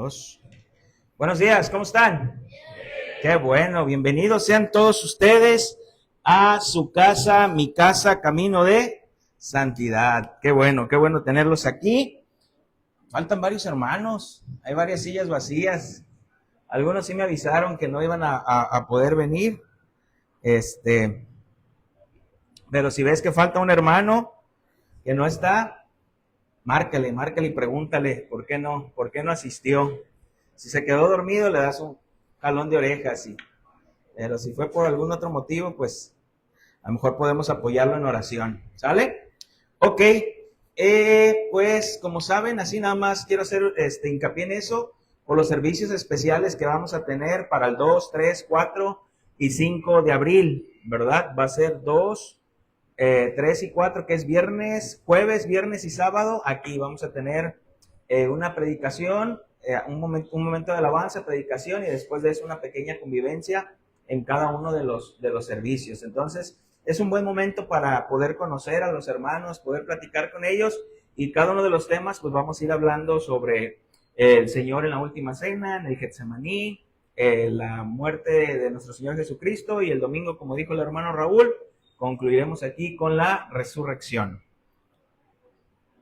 2. Buenos días, ¿cómo están? Qué bueno, bienvenidos sean todos ustedes a su casa, mi casa, camino de santidad. Qué bueno tenerlos aquí. Faltan varios hermanos, hay varias sillas vacías. Algunos sí me avisaron que no iban a poder venir. Pero si ves que falta un hermano que no está, márcale y pregúntale por qué no asistió. Si se quedó dormido, le das un jalón de orejas. Pero si fue por algún otro motivo, pues a lo mejor podemos apoyarlo en oración. ¿Sale? Ok. Pues como saben, así nada más quiero hacer hincapié en eso, por los servicios especiales que vamos a tener para el 2, 3, 4 y 5 de abril, ¿verdad? Va a ser 2, 3 y 4, que es jueves, viernes y sábado. Aquí vamos a tener una predicación, un momento de alabanza, predicación, y después de eso una pequeña convivencia en cada uno de los servicios. Entonces, es un buen momento para poder conocer a los hermanos, poder platicar con ellos, y cada uno de los temas, pues vamos a ir hablando sobre el Señor en la última cena, en el Getsemaní, la muerte de nuestro Señor Jesucristo, y el domingo, como dijo el hermano Raúl, concluiremos aquí con la resurrección.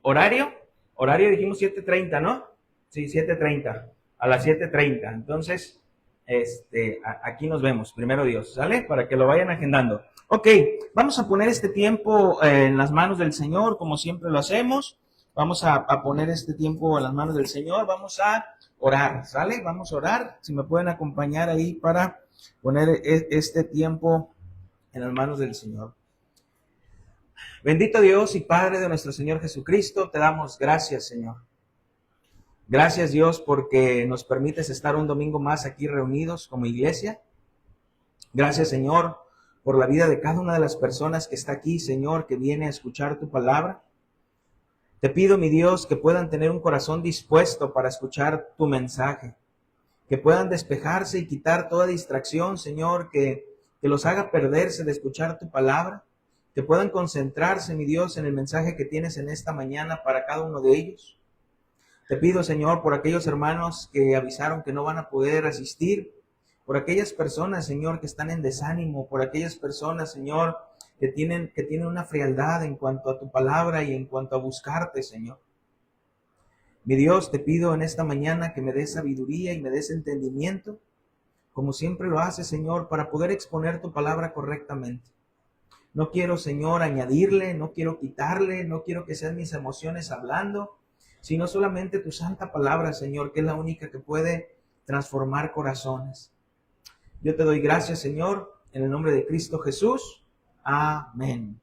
¿Horario? Horario dijimos 7:30, ¿no? Sí, 7:30. A las 7:30. Entonces, aquí nos vemos, primero Dios, ¿sale? Para que lo vayan agendando. Ok, vamos a poner este tiempo en las manos del Señor, como siempre lo hacemos. Vamos a poner este tiempo en las manos del Señor. Vamos a orar, ¿sale? Vamos a orar. Si me pueden acompañar ahí para poner este tiempo en las manos del Señor. Bendito Dios y Padre de nuestro Señor Jesucristo, te damos gracias, Señor. Gracias, Dios, porque nos permites estar un domingo más aquí reunidos como iglesia. Gracias, Señor, por la vida de cada una de las personas que está aquí, Señor, que viene a escuchar tu palabra. Te pido, mi Dios, que puedan tener un corazón dispuesto para escuchar tu mensaje, que puedan despejarse y quitar toda distracción, Señor, que los haga perderse de escuchar tu palabra, que puedan concentrarse, mi Dios, en el mensaje que tienes en esta mañana para cada uno de ellos. Te pido, Señor, por aquellos hermanos que avisaron que no van a poder asistir, por aquellas personas, Señor, que están en desánimo, por aquellas personas, Señor, que tienen una frialdad en cuanto a tu palabra y en cuanto a buscarte, Señor. Mi Dios, te pido en esta mañana que me des sabiduría y me des entendimiento, como siempre lo haces, Señor, para poder exponer tu palabra correctamente. No quiero, Señor, añadirle, no quiero quitarle, no quiero que sean mis emociones hablando, sino solamente tu santa palabra, Señor, que es la única que puede transformar corazones. Yo te doy gracias, Señor, en el nombre de Cristo Jesús. Amén.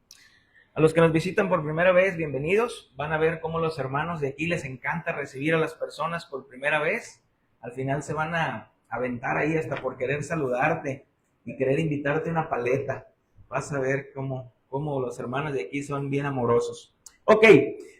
A los que nos visitan por primera vez, bienvenidos. Van a ver cómo los hermanos de aquí les encanta recibir a las personas por primera vez. Al final se van a aventar ahí hasta por querer saludarte y querer invitarte una paleta. Vas a ver cómo los hermanos de aquí son bien amorosos. Ok,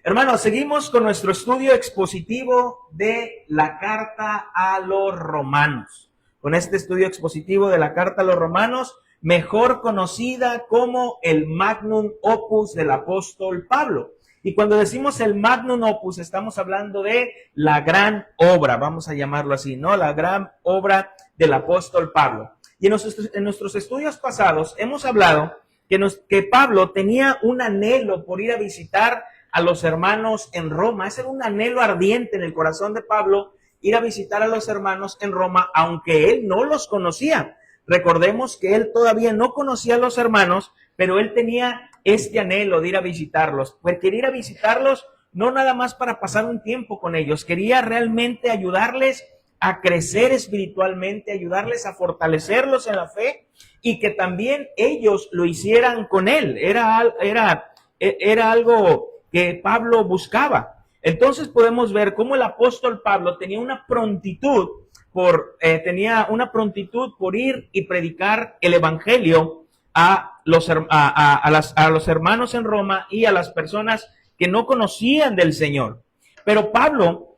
hermanos, seguimos con nuestro estudio expositivo de la carta a los romanos. Con este estudio expositivo de la carta a los romanos, mejor conocida como el Magnum Opus del apóstol Pablo. Y cuando decimos el Magnum Opus, estamos hablando de la gran obra, vamos a llamarlo así, ¿no? La gran obra del apóstol Pablo. Y en nuestros estudios pasados hemos hablado que Pablo tenía un anhelo por ir a visitar a los hermanos en Roma. Ese era un anhelo ardiente en el corazón de Pablo, ir a visitar a los hermanos en Roma, aunque él no los conocía. Recordemos que él todavía no conocía a los hermanos, pero él tenía este anhelo de ir a visitarlos. Pues quería ir a visitarlos no nada más para pasar un tiempo con ellos, quería realmente ayudarles a crecer espiritualmente, ayudarles a fortalecerlos en la fe y que también ellos lo hicieran con él. Era algo que Pablo buscaba. Entonces podemos ver cómo el apóstol Pablo tenía una prontitud por ir y predicar el evangelio a los hermanos en Roma y a las personas que no conocían del Señor. Pero Pablo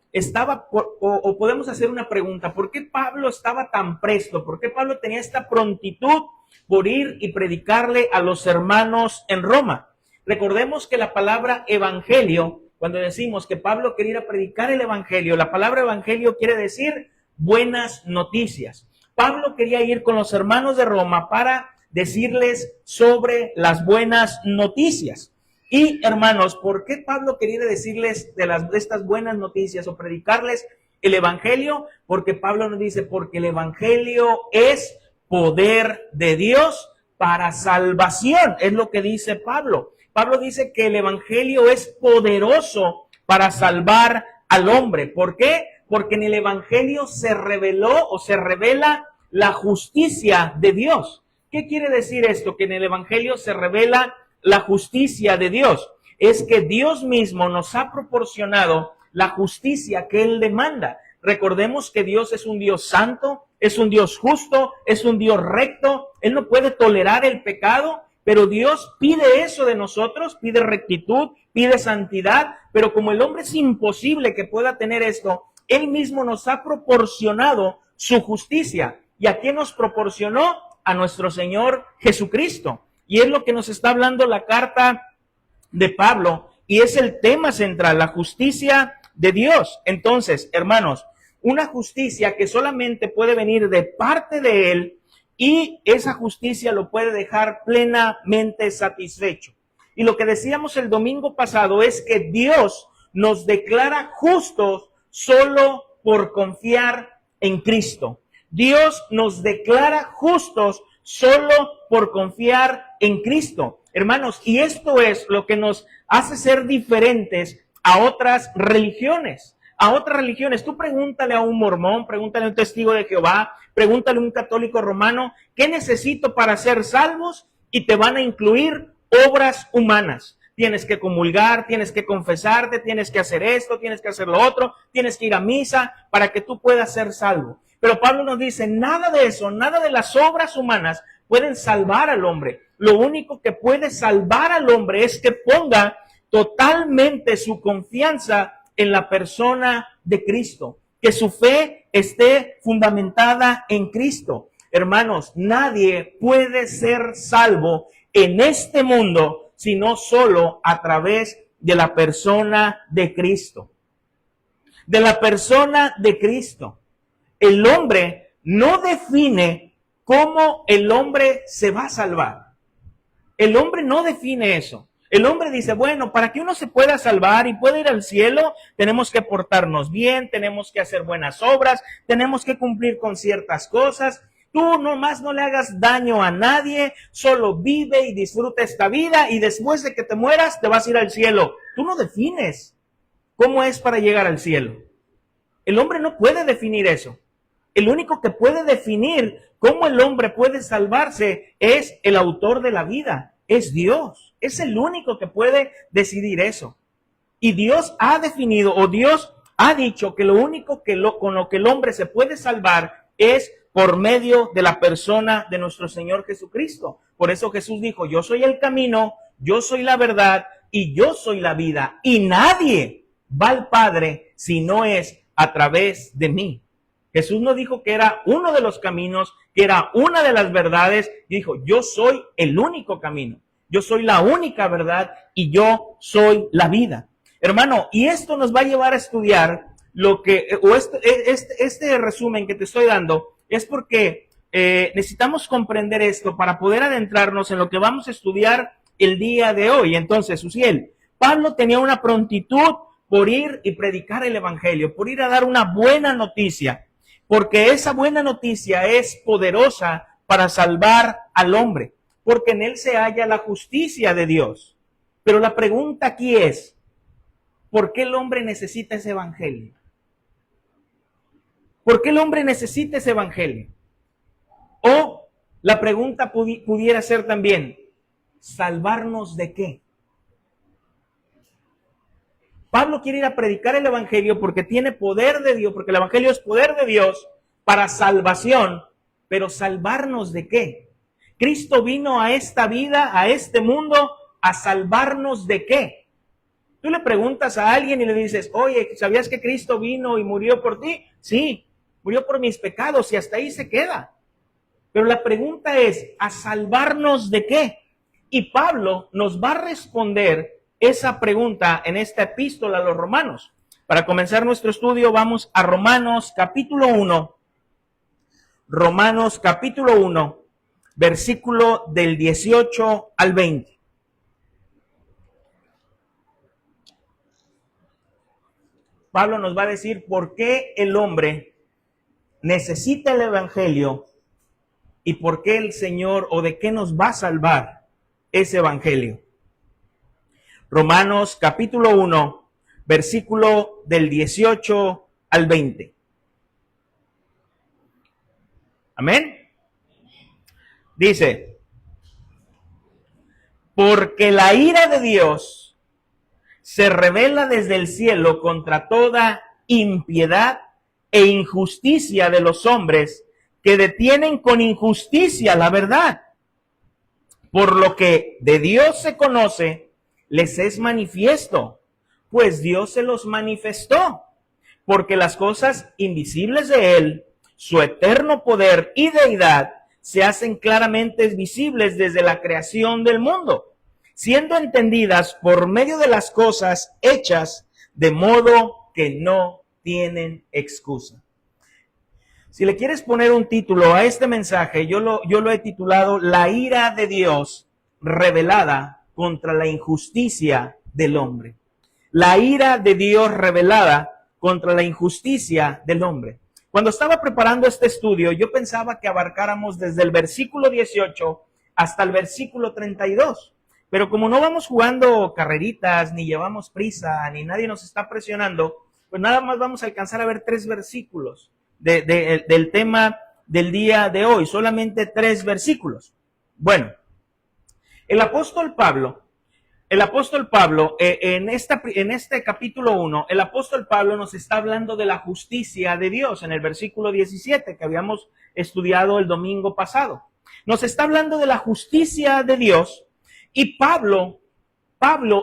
podemos hacer una pregunta: ¿por qué Pablo estaba tan presto? ¿Por qué Pablo tenía esta prontitud por ir y predicarle a los hermanos en Roma? Recordemos que la palabra evangelio cuando decimos que Pablo quería ir a predicar el evangelio. La palabra evangelio quiere decir buenas noticias. Pablo quería ir con los hermanos de Roma para decirles sobre las buenas noticias. Y hermanos, ¿por qué Pablo quería decirles de estas buenas noticias o predicarles el evangelio? Porque Pablo nos dice, porque el evangelio es poder de Dios para salvación. Es lo que dice Pablo. Pablo dice que el evangelio es poderoso para salvar al hombre. ¿Por qué? Porque en el evangelio se reveló o se revela la justicia de Dios. ¿Qué quiere decir esto? Que en el evangelio se revela la justicia de Dios. Es que Dios mismo nos ha proporcionado la justicia que Él demanda. Recordemos que Dios es un Dios santo, es un Dios justo, es un Dios recto. Él no puede tolerar el pecado, pero Dios pide eso de nosotros, pide rectitud, pide santidad. Pero como el hombre es imposible que pueda tener esto, Él mismo nos ha proporcionado su justicia. ¿Y a quién nos proporcionó? A nuestro Señor Jesucristo. Y es lo que nos está hablando la carta de Pablo, y es el tema central, la justicia de Dios. Entonces, hermanos, una justicia que solamente puede venir de parte de Él, y esa justicia lo puede dejar plenamente satisfecho. Y lo que decíamos el domingo pasado es que Dios nos declara justos solo por confiar en Cristo. Dios nos declara justos solo por confiar en Cristo. Hermanos, y esto es lo que nos hace ser diferentes a otras religiones. A otras religiones, tú pregúntale a un mormón, pregúntale a un testigo de Jehová, pregúntale a un católico romano, ¿qué necesito para ser salvos? Y te van a incluir obras humanas. Tienes que comulgar, tienes que confesarte, tienes que hacer esto, tienes que hacer lo otro, tienes que ir a misa para que tú puedas ser salvo. Pero Pablo nos dice, nada de eso, nada de las obras humanas pueden salvar al hombre. Lo único que puede salvar al hombre es que ponga totalmente su confianza en la persona de Cristo, que su fe esté fundamentada en Cristo. Hermanos, nadie puede ser salvo en este mundo sino solo a través de la persona de Cristo. De la persona de Cristo. El hombre no define cómo el hombre se va a salvar. El hombre no define eso. El hombre dice, bueno, para que uno se pueda salvar y pueda ir al cielo, tenemos que portarnos bien, tenemos que hacer buenas obras, tenemos que cumplir con ciertas cosas. Tú nomás no le hagas daño a nadie, solo vive y disfruta esta vida y después de que te mueras te vas a ir al cielo. Tú no defines cómo es para llegar al cielo. El hombre no puede definir eso. El único que puede definir cómo el hombre puede salvarse es el autor de la vida, es Dios. Es el único que puede decidir eso. Y Dios ha definido, o Dios ha dicho que lo único con lo que el hombre se puede salvar es por medio de la persona de nuestro Señor Jesucristo. Por eso Jesús dijo, yo soy el camino, yo soy la verdad y yo soy la vida. Y nadie va al Padre si no es a través de mí. Jesús no dijo que era uno de los caminos, que era una de las verdades. Dijo, yo soy el único camino. Yo soy la única verdad y yo soy la vida. Hermano, y esto nos va a llevar a estudiar lo que, o este resumen que te estoy dando, es porque necesitamos comprender esto para poder adentrarnos en lo que vamos a estudiar el día de hoy. Entonces, Uziel, Pablo tenía una prontitud por ir y predicar el evangelio, por ir a dar una buena noticia, porque esa buena noticia es poderosa para salvar al hombre, porque en él se halla la justicia de Dios. Pero la pregunta aquí es, ¿por qué el hombre necesita ese evangelio? ¿Por qué el hombre necesita ese evangelio? O la pregunta pudiera ser también, ¿salvarnos de qué? Pablo quiere ir a predicar el evangelio porque tiene poder de Dios, porque el evangelio es poder de Dios para salvación, pero ¿salvarnos de qué? Cristo vino a esta vida, a este mundo, a salvarnos de qué. Tú le preguntas a alguien y le dices, oye, ¿sabías que Cristo vino y murió por ti? Sí, murió por mis pecados y hasta ahí se queda. Pero la pregunta es, ¿a salvarnos de qué? Y Pablo nos va a responder esa pregunta en esta epístola a los romanos. Para comenzar nuestro estudio vamos a Romanos capítulo 1. Romanos capítulo 1, versículo del 18 al 20. Pablo nos va a decir por qué el hombre necesita el evangelio y por qué el Señor o de qué nos va a salvar ese evangelio. Romanos capítulo 1, versículo del 18 al 20. Amén. Dice, porque la ira de Dios se revela desde el cielo contra toda impiedad e injusticia de los hombres que detienen con injusticia la verdad. Por lo que de Dios se conoce, les es manifiesto, pues Dios se los manifestó, porque las cosas invisibles de Él, su eterno poder y deidad, se hacen claramente visibles desde la creación del mundo, siendo entendidas por medio de las cosas hechas, de modo que no tienen excusa. Si le quieres poner un título a este mensaje, yo lo he titulado La ira de Dios revelada contra la injusticia del hombre. La ira de Dios revelada contra la injusticia del hombre. Cuando estaba preparando este estudio, yo pensaba que abarcáramos desde el versículo 18 hasta el versículo 32. Pero como no vamos jugando carreritas, ni llevamos prisa, ni nadie nos está presionando, pues nada más vamos a alcanzar a ver 3 versículos del tema del día de hoy. Solamente 3 versículos. Bueno, el apóstol Pablo, en este capítulo 1, el apóstol Pablo nos está hablando de la justicia de Dios en el versículo 17 que habíamos estudiado el domingo pasado. Nos está hablando de la justicia de Dios y Pablo,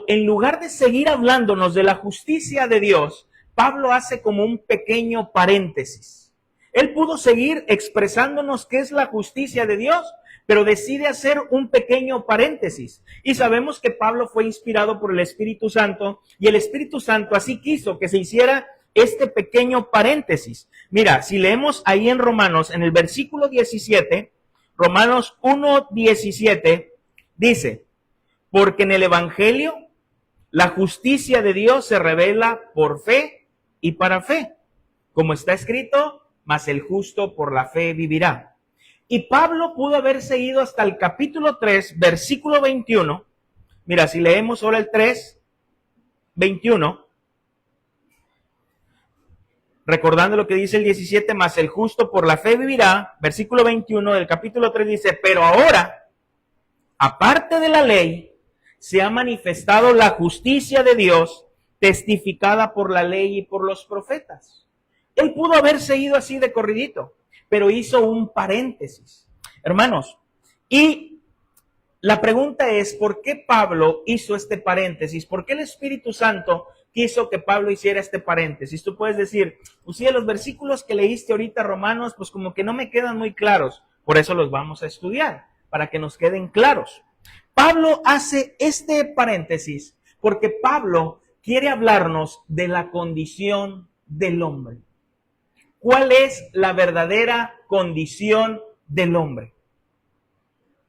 en lugar de seguir hablándonos de la justicia de Dios, Pablo hace como un pequeño paréntesis. Él pudo seguir expresándonos qué es la justicia de Dios, pero decide hacer un pequeño paréntesis. Y sabemos que Pablo fue inspirado por el Espíritu Santo y el Espíritu Santo así quiso que se hiciera este pequeño paréntesis. Mira, si leemos ahí en Romanos, en el versículo 17, Romanos 1:17, dice, porque en el Evangelio la justicia de Dios se revela por fe y para fe. Como está escrito, mas el justo por la fe vivirá. Y Pablo pudo haberse ido hasta el capítulo 3, versículo 21. Mira, si leemos ahora el 3, 21, recordando lo que dice el 17, mas el justo por la fe vivirá, versículo 21 del capítulo 3 dice, pero ahora, aparte de la ley, se ha manifestado la justicia de Dios, testificada por la ley y por los profetas. Él pudo haberse ido así de corridito, pero hizo un paréntesis. Hermanos, y la pregunta es, ¿por qué Pablo hizo este paréntesis? ¿Por qué el Espíritu Santo quiso que Pablo hiciera este paréntesis? Tú puedes decir, pues sí, los versículos que leíste ahorita, Romanos, pues como que no me quedan muy claros. Por eso los vamos a estudiar, para que nos queden claros. Pablo hace este paréntesis porque Pablo quiere hablarnos de la condición del hombre. ¿Cuál es la verdadera condición del hombre?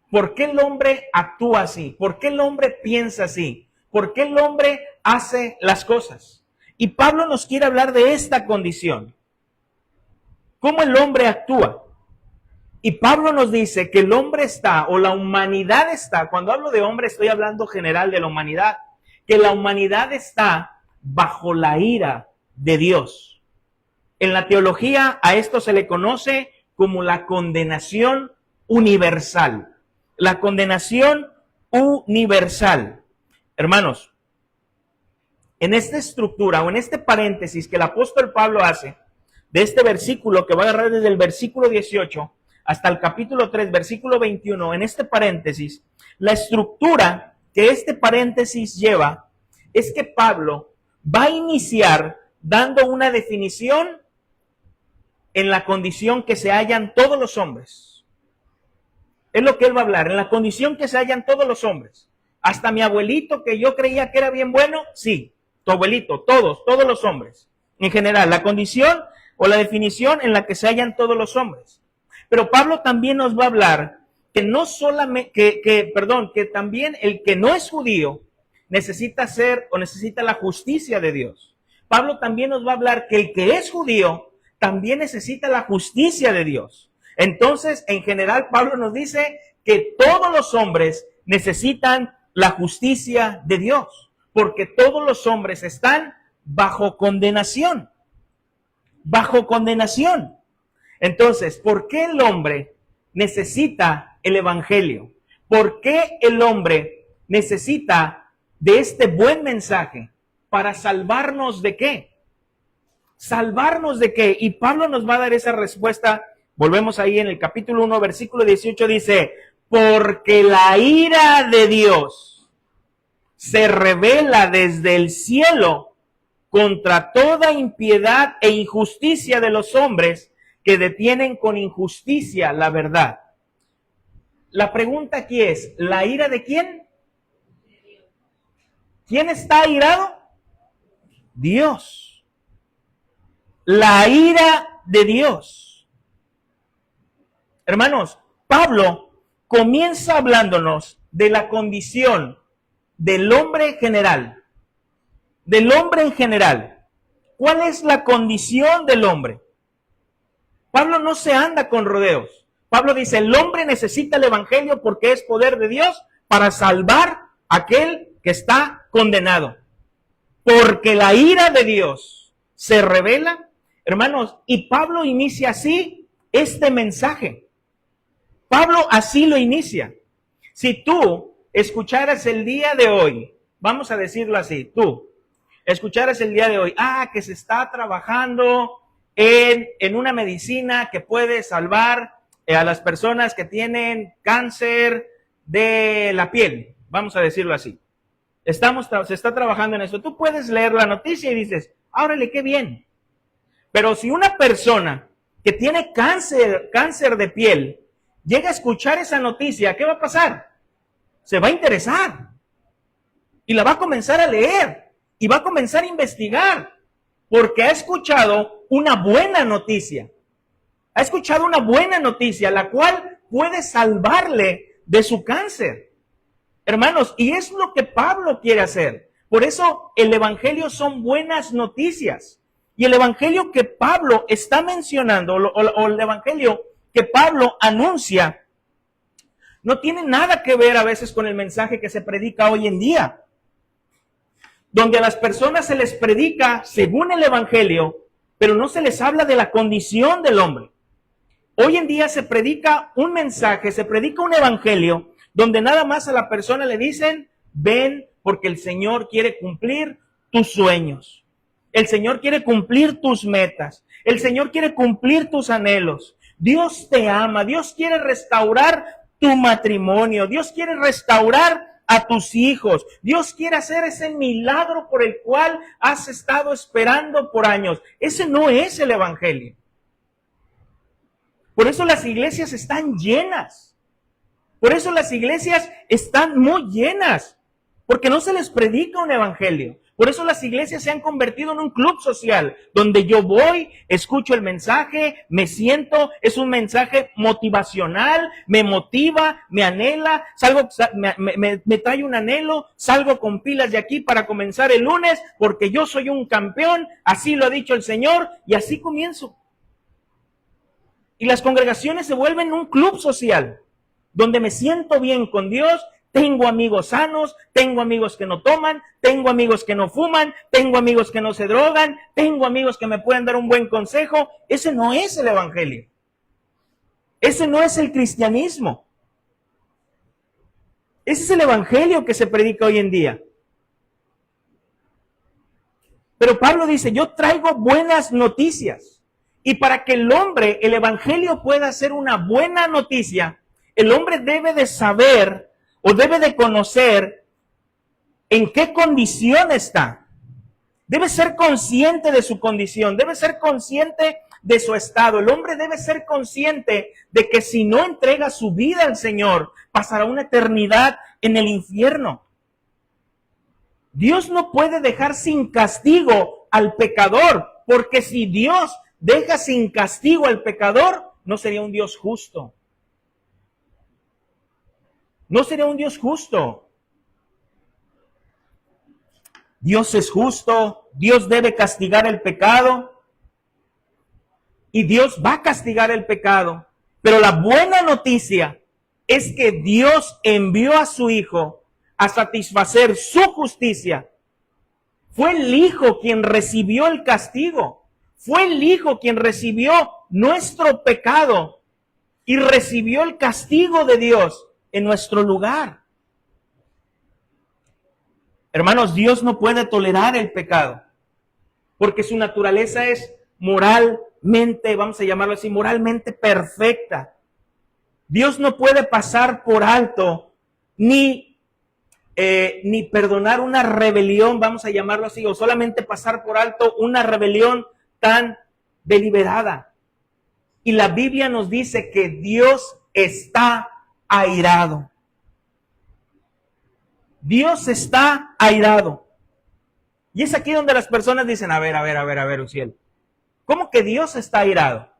¿Por qué el hombre actúa así? ¿Por qué el hombre piensa así? ¿Por qué el hombre hace las cosas? Y Pablo nos quiere hablar de esta condición. ¿Cómo el hombre actúa? Y Pablo nos dice que el hombre está, o la humanidad está, cuando hablo de hombre estoy hablando general de la humanidad, que la humanidad está bajo la ira de Dios. En la teología a esto se le conoce como la condenación universal. La condenación universal. Hermanos, en esta estructura o en este paréntesis que el apóstol Pablo hace, de este versículo que va a agarrar desde el versículo 18 hasta el capítulo 3, versículo 21, en este paréntesis, la estructura que este paréntesis lleva es que Pablo va a iniciar dando una definición en la condición que se hallan todos los hombres. Es lo que él va a hablar, en la condición que se hallan todos los hombres. Hasta mi abuelito, que yo creía que era bien bueno, sí, tu abuelito, todos los hombres. En general, la condición o la definición en la que se hallan todos los hombres. Pero Pablo también nos va a hablar que no solamente, que también el que no es judío necesita la justicia de Dios. Pablo también nos va a hablar que el que es judío también necesita la justicia de Dios. Entonces, en general, Pablo nos dice que todos los hombres necesitan la justicia de Dios, porque todos los hombres están bajo condenación. Bajo condenación. Entonces, ¿por qué el hombre necesita el evangelio? ¿Por qué el hombre necesita de este buen mensaje? ¿Para salvarnos de qué? ¿Salvarnos de qué? Y Pablo nos va a dar esa respuesta. Volvemos ahí en el capítulo 1, versículo 18, dice, porque la ira de Dios se revela desde el cielo contra toda impiedad e injusticia de los hombres que detienen con injusticia la verdad. La pregunta aquí es, ¿la ira de quién? ¿Quién está airado? Dios. La ira de Dios. Hermanos, Pablo comienza hablándonos de la condición del hombre general. Del hombre en general. ¿Cuál es la condición del hombre? Pablo no se anda con rodeos. Pablo dice, el hombre necesita el evangelio porque es poder de Dios para salvar a aquel que está condenado. Porque la ira de Dios se revela, hermanos, y Pablo inicia así este mensaje. Pablo así lo inicia. Si tú escucharas el día de hoy, vamos a decirlo así, tú escucharas el día de hoy, que se está trabajando en una medicina que puede salvar a las personas que tienen cáncer de la piel, vamos a decirlo así. Se está trabajando en eso. Tú puedes leer la noticia y dices, órale, qué bien. Pero si una persona que tiene cáncer de piel, llega a escuchar esa noticia, ¿qué va a pasar? Se va a interesar. Y la va a comenzar a leer. Y va a comenzar a investigar. Porque ha escuchado una buena noticia. Ha escuchado una buena noticia, la cual puede salvarle de su cáncer. Hermanos, y es lo que Pablo quiere hacer. Por eso el evangelio son buenas noticias. Y el evangelio que Pablo está mencionando, o el evangelio que Pablo anuncia, no tiene nada que ver a veces con el mensaje que se predica hoy en día. Donde a las personas se les predica según el evangelio, pero no se les habla de la condición del hombre. Hoy en día se predica un mensaje, se predica un evangelio, donde nada más a la persona le dicen, ven porque el Señor quiere cumplir tus sueños. El Señor quiere cumplir tus metas. El Señor quiere cumplir tus anhelos. Dios te ama. Dios quiere restaurar tu matrimonio. Dios quiere restaurar a tus hijos. Dios quiere hacer ese milagro por el cual has estado esperando por años. Ese no es el evangelio. Por eso las iglesias están llenas. Por eso las iglesias están muy llenas, porque no se les predica un evangelio. Por eso las iglesias se han convertido en un club social, donde yo voy, escucho el mensaje, me siento, es un mensaje motivacional, me motiva, me anhela, me trae un anhelo, salgo con pilas de aquí para comenzar el lunes, porque yo soy un campeón, así lo ha dicho el Señor, y así comienzo. Y las congregaciones se vuelven un club social, donde me siento bien con Dios, tengo amigos sanos, tengo amigos que no toman, tengo amigos que no fuman, tengo amigos que no se drogan, tengo amigos que me pueden dar un buen consejo. Ese no es el evangelio. Ese no es el cristianismo. Ese es el evangelio que se predica hoy en día. Pero Pablo dice, yo traigo buenas noticias. Y para que el evangelio pueda ser una buena noticia, el hombre debe de saber o debe de conocer en qué condición está. Debe ser consciente de su condición, debe ser consciente de su estado. El hombre debe ser consciente de que si no entrega su vida al Señor, pasará una eternidad en el infierno. Dios no puede dejar sin castigo al pecador, porque si Dios deja sin castigo al pecador, no sería un Dios justo. No sería un Dios justo. Dios es justo, Dios debe castigar el pecado y Dios va a castigar el pecado. Pero la buena noticia es que Dios envió a su Hijo a satisfacer su justicia. Fue el Hijo quien recibió el castigo. Fue el Hijo quien recibió nuestro pecado y recibió el castigo de Dios en nuestro lugar. Hermanos, Dios no puede tolerar el pecado, porque su naturaleza es moralmente, vamos a llamarlo así, moralmente perfecta. Dios no puede pasar por alto ni perdonar una rebelión, vamos a llamarlo así, o solamente pasar por alto una rebelión tan deliberada. Y la Biblia nos dice que Dios está airado. Dios está airado. Y es aquí donde las personas dicen, a ver, Uziel, ¿cómo que Dios está airado?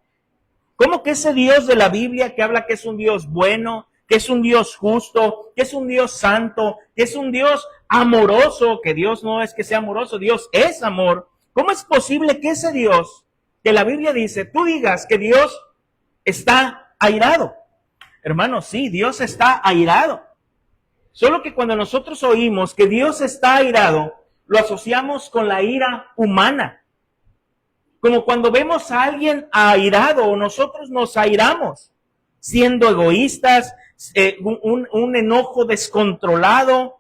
¿Cómo que ese Dios de la Biblia que habla que es un Dios bueno, que es un Dios justo, que es un Dios santo, que es un Dios amoroso, que Dios no es que sea amoroso, Dios es amor? ¿Cómo es posible que ese Dios que la Biblia dice, tú digas que Dios está airado? Hermano, sí, Dios está airado. Solo que cuando nosotros oímos que Dios está airado, lo asociamos con la ira humana. Como cuando vemos a alguien airado o nosotros nos airamos, siendo egoístas, un enojo descontrolado,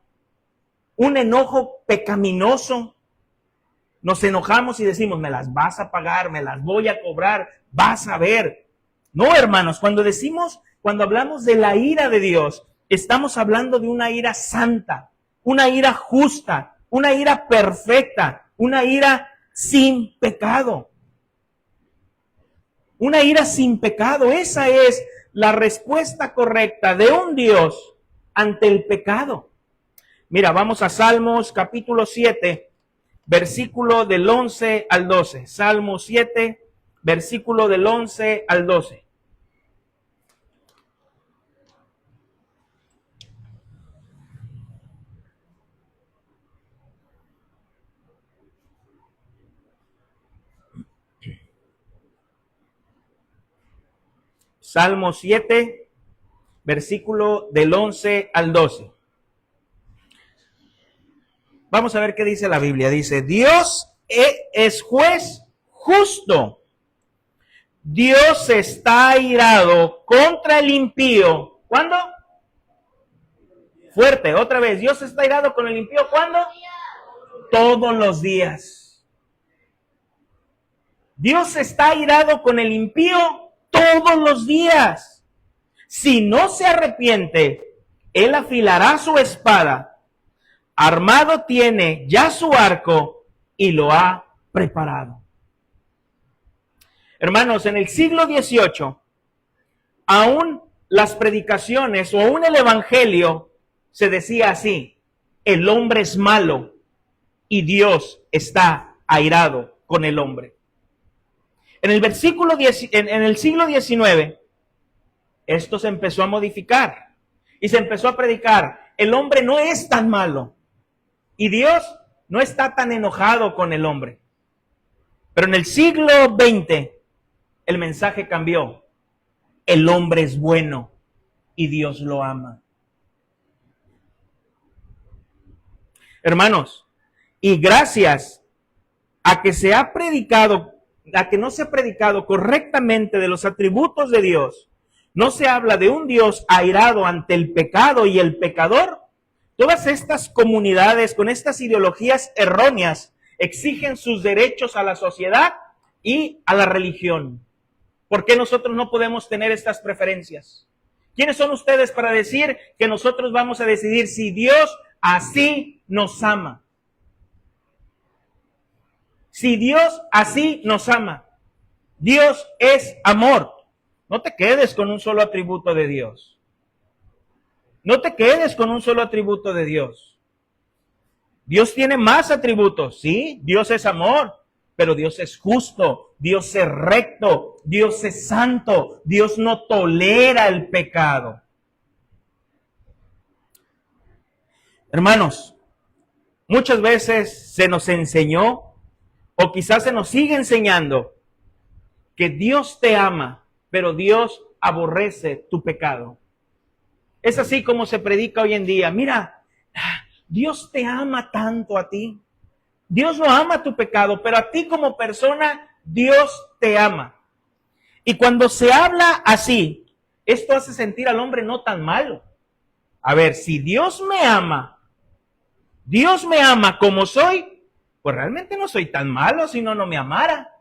un enojo pecaminoso. Nos enojamos y decimos, me las vas a pagar, me las voy a cobrar, vas a ver. No, hermanos, cuando hablamos de la ira de Dios, estamos hablando de una ira santa, una ira justa, una ira perfecta, una ira sin pecado. Una ira sin pecado. Esa es la respuesta correcta de un Dios ante el pecado. Mira, vamos a Salmos capítulo 7, versículo del 11 al 12. Salmo 7, versículo del 11 al 12. Salmo 7, versículo del 11 al 12. Vamos a ver qué dice la Biblia. Dice, Dios es juez justo. Dios está airado contra el impío. ¿Cuándo? Fuerte, otra vez. Dios está airado con el impío. ¿Cuándo? Todos los días. Dios está airado con el impío todos los días. Si no se arrepiente, Él afilará su espada. Armado tiene ya su arco y lo ha preparado. Hermanos, en el siglo XVIII, aún las predicaciones o aún el evangelio se decía así: el hombre es malo y Dios está airado con el hombre. En el siglo XIX, esto se empezó a modificar y se empezó a predicar: el hombre no es tan malo y Dios no está tan enojado con el hombre. Pero en el siglo XX, el mensaje cambió: el hombre es bueno y Dios lo ama. Hermanos, y gracias a que no se ha predicado correctamente de los atributos de Dios, no se habla de un Dios airado ante el pecado y el pecador, todas estas comunidades con estas ideologías erróneas exigen sus derechos a la sociedad y a la religión. ¿Por qué nosotros no podemos tener estas preferencias? ¿Quiénes son ustedes para decir que nosotros vamos a decidir si Dios así nos ama? Si Dios así nos ama, Dios es amor. No te quedes con un solo atributo de Dios. No te quedes con un solo atributo de Dios. Dios tiene más atributos, sí, Dios es amor, pero Dios es justo, Dios es recto, Dios es santo, Dios no tolera el pecado. Hermanos, muchas veces se nos enseñó, o quizás se nos sigue enseñando, que Dios te ama, pero Dios aborrece tu pecado. Es así como se predica hoy en día. Mira, Dios te ama tanto a ti. Dios no ama tu pecado, pero a ti como persona, Dios te ama. Y cuando se habla así, esto hace sentir al hombre no tan malo. A ver, si Dios me ama como soy, pues realmente no soy tan malo si no me amara.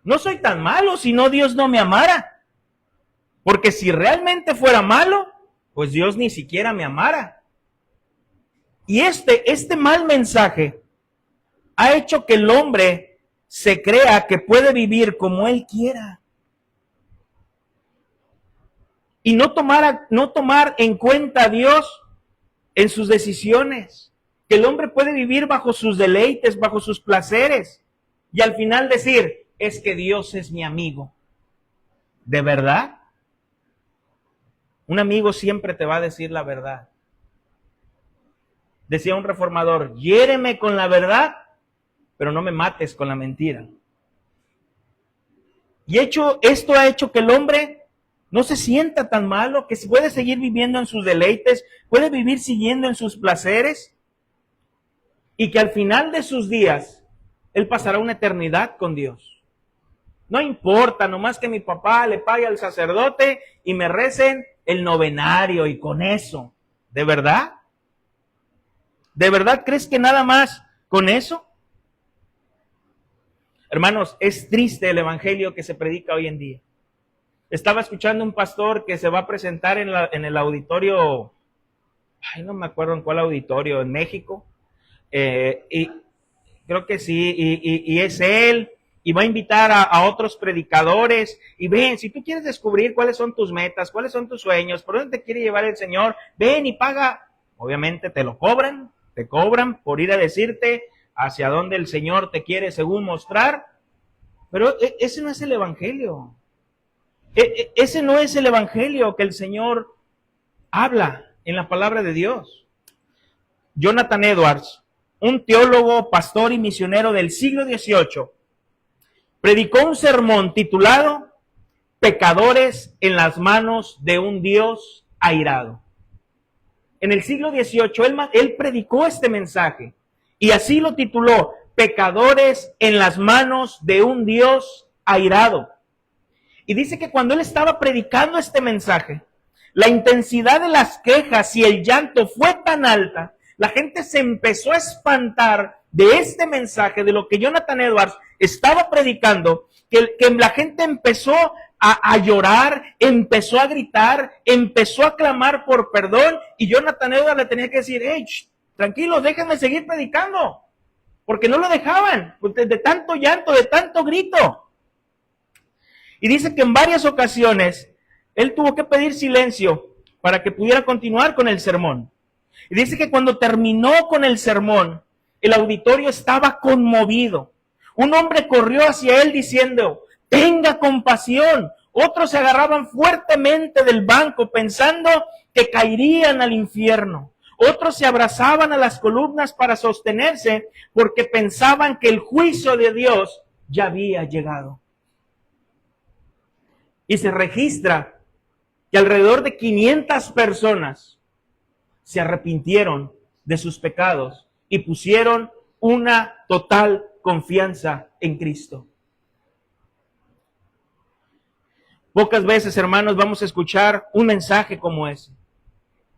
No soy tan malo si no Dios no me amara. Porque si realmente fuera malo, pues Dios ni siquiera me amara. Y este mal mensaje ha hecho que el hombre se crea que puede vivir como él quiera. Y no tomar en cuenta a Dios en sus decisiones. Que el hombre puede vivir bajo sus deleites, bajo sus placeres. Y al final decir, es que Dios es mi amigo. ¿De verdad? Un amigo siempre te va a decir la verdad. Decía un reformador, hiéreme con la verdad, pero no me mates con la mentira. Y esto ha hecho que el hombre no se sienta tan malo, que puede seguir viviendo en sus deleites, puede vivir siguiendo en sus placeres, y que al final de sus días, él pasará una eternidad con Dios. No importa, nomás que mi papá le pague al sacerdote y me recen el novenario y con eso. ¿De verdad? ¿De verdad crees que nada más con eso? Hermanos, es triste el evangelio que se predica hoy en día. Estaba escuchando un pastor que se va a presentar en el auditorio, no me acuerdo en cuál auditorio, en México, y creo que sí, y es él, y va a invitar a otros predicadores, y ven, si tú quieres descubrir cuáles son tus metas, cuáles son tus sueños, por dónde te quiere llevar el Señor, ven y paga. Obviamente te cobran por ir a decirte hacia dónde el Señor te quiere según mostrar, pero ese no es el evangelio. Ese no es el evangelio que el Señor habla en la palabra de Dios. Jonathan Edwards, un teólogo, pastor y misionero del siglo XVIII, predicó un sermón titulado Pecadores en las manos de un Dios airado. En el siglo XVIII él predicó este mensaje y así lo tituló, Pecadores en las manos de un Dios airado. Y dice que cuando él estaba predicando este mensaje, la intensidad de las quejas y el llanto fue tan alta, la gente se empezó a espantar de este mensaje, de lo que Jonathan Edwards estaba predicando, que la gente empezó a llorar, empezó a gritar, empezó a clamar por perdón, y Jonathan Edwards le tenía que decir, hey, tranquilo, déjenme seguir predicando, porque no lo dejaban, de tanto llanto, de tanto grito. Y dice que en varias ocasiones él tuvo que pedir silencio para que pudiera continuar con el sermón. Y dice que cuando terminó con el sermón, el auditorio estaba conmovido. Un hombre corrió hacia él diciendo, tenga compasión. Otros se agarraban fuertemente del banco pensando que caerían al infierno. Otros se abrazaban a las columnas para sostenerse porque pensaban que el juicio de Dios ya había llegado. Y se registra que alrededor de 500 personas se arrepintieron de sus pecados y pusieron una total confianza en Cristo. Pocas veces, hermanos, vamos a escuchar un mensaje como ese.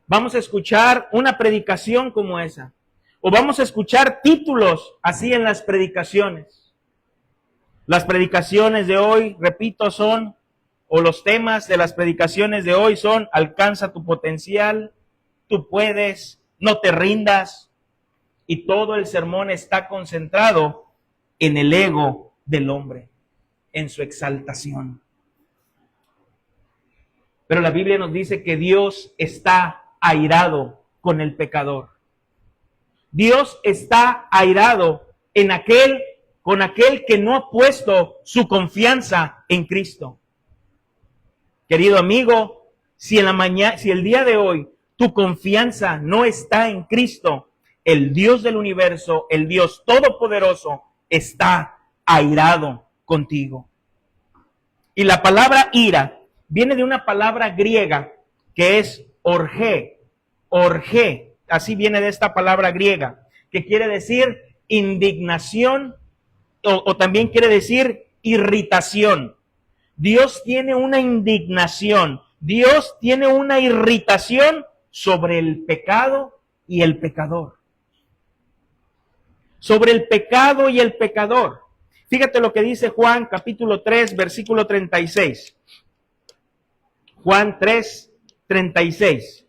Vamos a escuchar una predicación como esa. O vamos a escuchar títulos así en las predicaciones. Las predicaciones de hoy, repito, o los temas de las predicaciones de hoy son: alcanza tu potencial, tú puedes, no te rindas. Y todo el sermón está concentrado en el ego del hombre, en su exaltación. Pero la Biblia nos dice que Dios está airado con el pecador. Dios está airado con aquel que no ha puesto su confianza en Cristo. Querido amigo, si el día de hoy tu confianza no está en Cristo, el Dios del universo, el Dios todopoderoso, está airado contigo. Y la palabra ira viene de una palabra griega que es orgé, así viene de esta palabra griega, que quiere decir indignación o también quiere decir irritación. Dios tiene una indignación, Dios tiene una irritación sobre el pecado y el pecador. Sobre el pecado y el pecador. Fíjate lo que dice Juan capítulo 3, versículo 36. Juan 3, 36.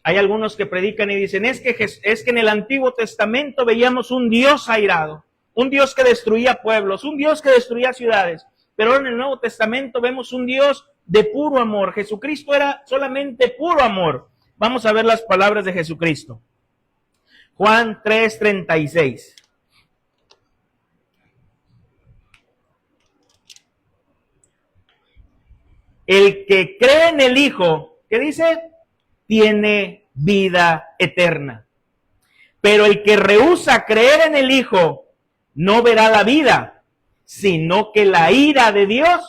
Hay algunos que predican y dicen, es que en el Antiguo Testamento veíamos un Dios airado. Un Dios que destruía pueblos, un Dios que destruía ciudades. Pero en el Nuevo Testamento vemos un Dios de puro amor. Jesucristo era solamente puro amor. Vamos a ver las palabras de Jesucristo. Juan 3:36. El que cree en el Hijo, ¿qué dice? Tiene vida eterna. Pero el que rehúsa creer en el Hijo, no verá la vida, sino que la ira de Dios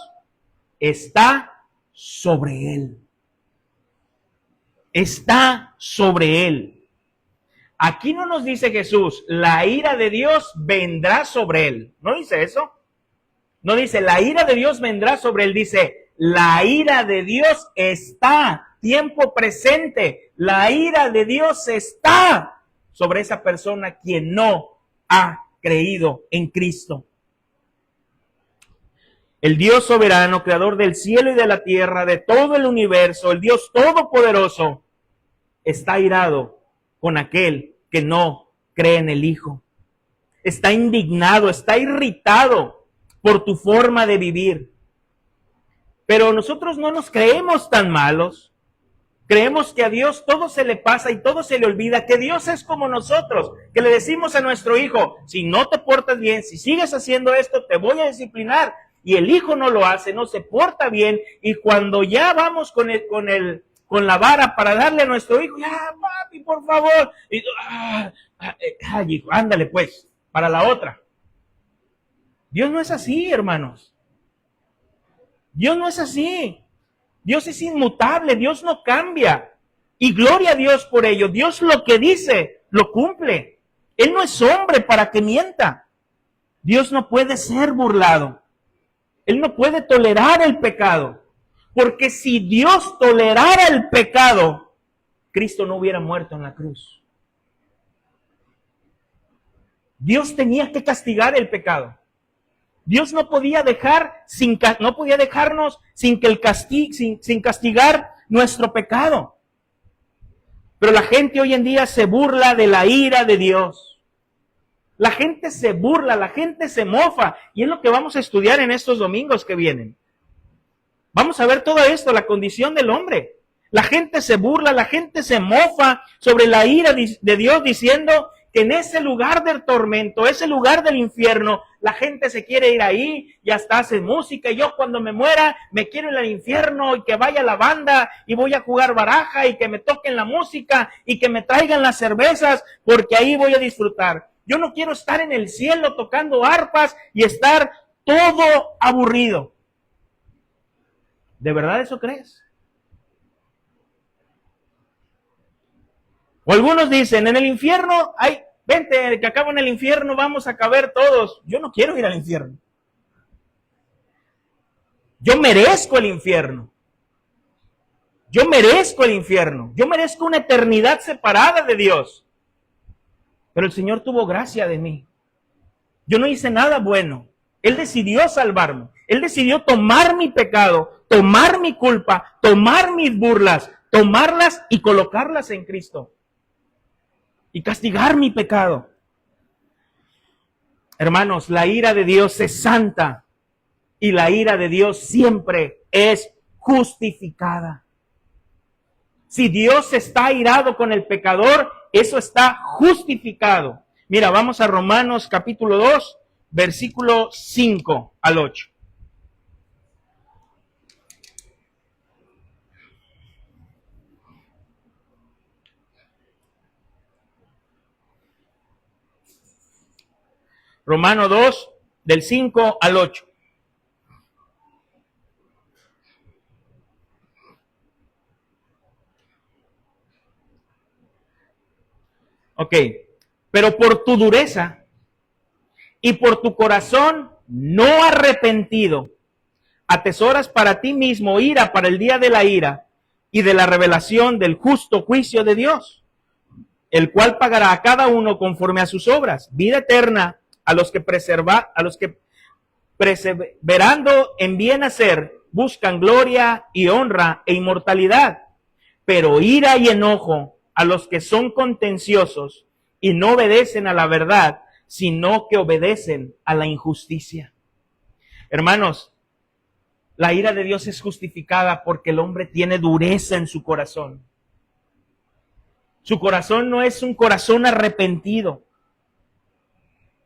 está sobre él. Está sobre él. Aquí no nos dice Jesús, la ira de Dios vendrá sobre él. ¿No dice eso? No dice, la ira de Dios vendrá sobre él. Dice, la ira de Dios está, tiempo presente. La ira de Dios está sobre esa persona quien no ha creído en Cristo. El Dios soberano, creador del cielo y de la tierra, de todo el universo, el Dios todopoderoso, está airado con aquel que no cree en el Hijo. Está indignado, está irritado por tu forma de vivir. Pero nosotros no nos creemos tan malos. Creemos que a Dios todo se le pasa y todo se le olvida, que Dios es como nosotros, que le decimos a nuestro hijo, si no te portas bien, si sigues haciendo esto, te voy a disciplinar. Y el hijo no lo hace, no se porta bien, y cuando ya vamos con la vara para darle a nuestro hijo, ya papi, por favor, y, hijo, ándale pues, para la otra. Dios no es así, hermanos. Dios no es así. Dios es inmutable, Dios no cambia. Y gloria a Dios por ello. Dios lo que dice, lo cumple. Él no es hombre para que mienta. Dios no puede ser burlado. Él no puede tolerar el pecado. Porque si Dios tolerara el pecado, Cristo no hubiera muerto en la cruz. Dios tenía que castigar el pecado. Dios no podía dejarnos sin castigar nuestro pecado. Pero la gente hoy en día se burla de la ira de Dios. La gente se burla, la gente se mofa. Y es lo que vamos a estudiar en estos domingos que vienen. Vamos a ver todo esto, la condición del hombre. La gente se burla, la gente se mofa sobre la ira de Dios diciendo que en ese lugar del tormento, ese lugar del infierno, la gente se quiere ir ahí y hasta hace música. Y yo cuando me muera me quiero ir al infierno y que vaya la banda y voy a jugar baraja y que me toquen la música y que me traigan las cervezas porque ahí voy a disfrutar. Yo no quiero estar en el cielo tocando arpas y estar todo aburrido. ¿De verdad eso crees? O algunos dicen, en el infierno, ay, vente, que acabo en el infierno, vamos a caber todos. Yo no quiero ir al infierno. Yo merezco el infierno. Yo merezco el infierno. Yo merezco una eternidad separada de Dios. Pero el Señor tuvo gracia de mí. Yo no hice nada bueno. Él decidió salvarme. Él decidió tomar mi pecado, tomar mi culpa, tomar mis burlas, tomarlas y colocarlas en Cristo. Y castigar mi pecado. Hermanos, la ira de Dios es santa y la ira de Dios siempre es justificada. Si Dios está airado con el pecador, eso está justificado. Mira, vamos a Romanos capítulo 2, versículo 5 al 8. Romanos 2, del 5 al 8. Ok, pero por tu dureza y por tu corazón no arrepentido, atesoras para ti mismo ira para el día de la ira y de la revelación del justo juicio de Dios, el cual pagará a cada uno conforme a sus obras, vida eterna a los que perseverando en bien hacer buscan gloria y honra e inmortalidad, pero ira y enojo a los que son contenciosos y no obedecen a la verdad, sino que obedecen a la injusticia. Hermanos, la ira de Dios es justificada porque el hombre tiene dureza en su corazón. Su corazón no es un corazón arrepentido.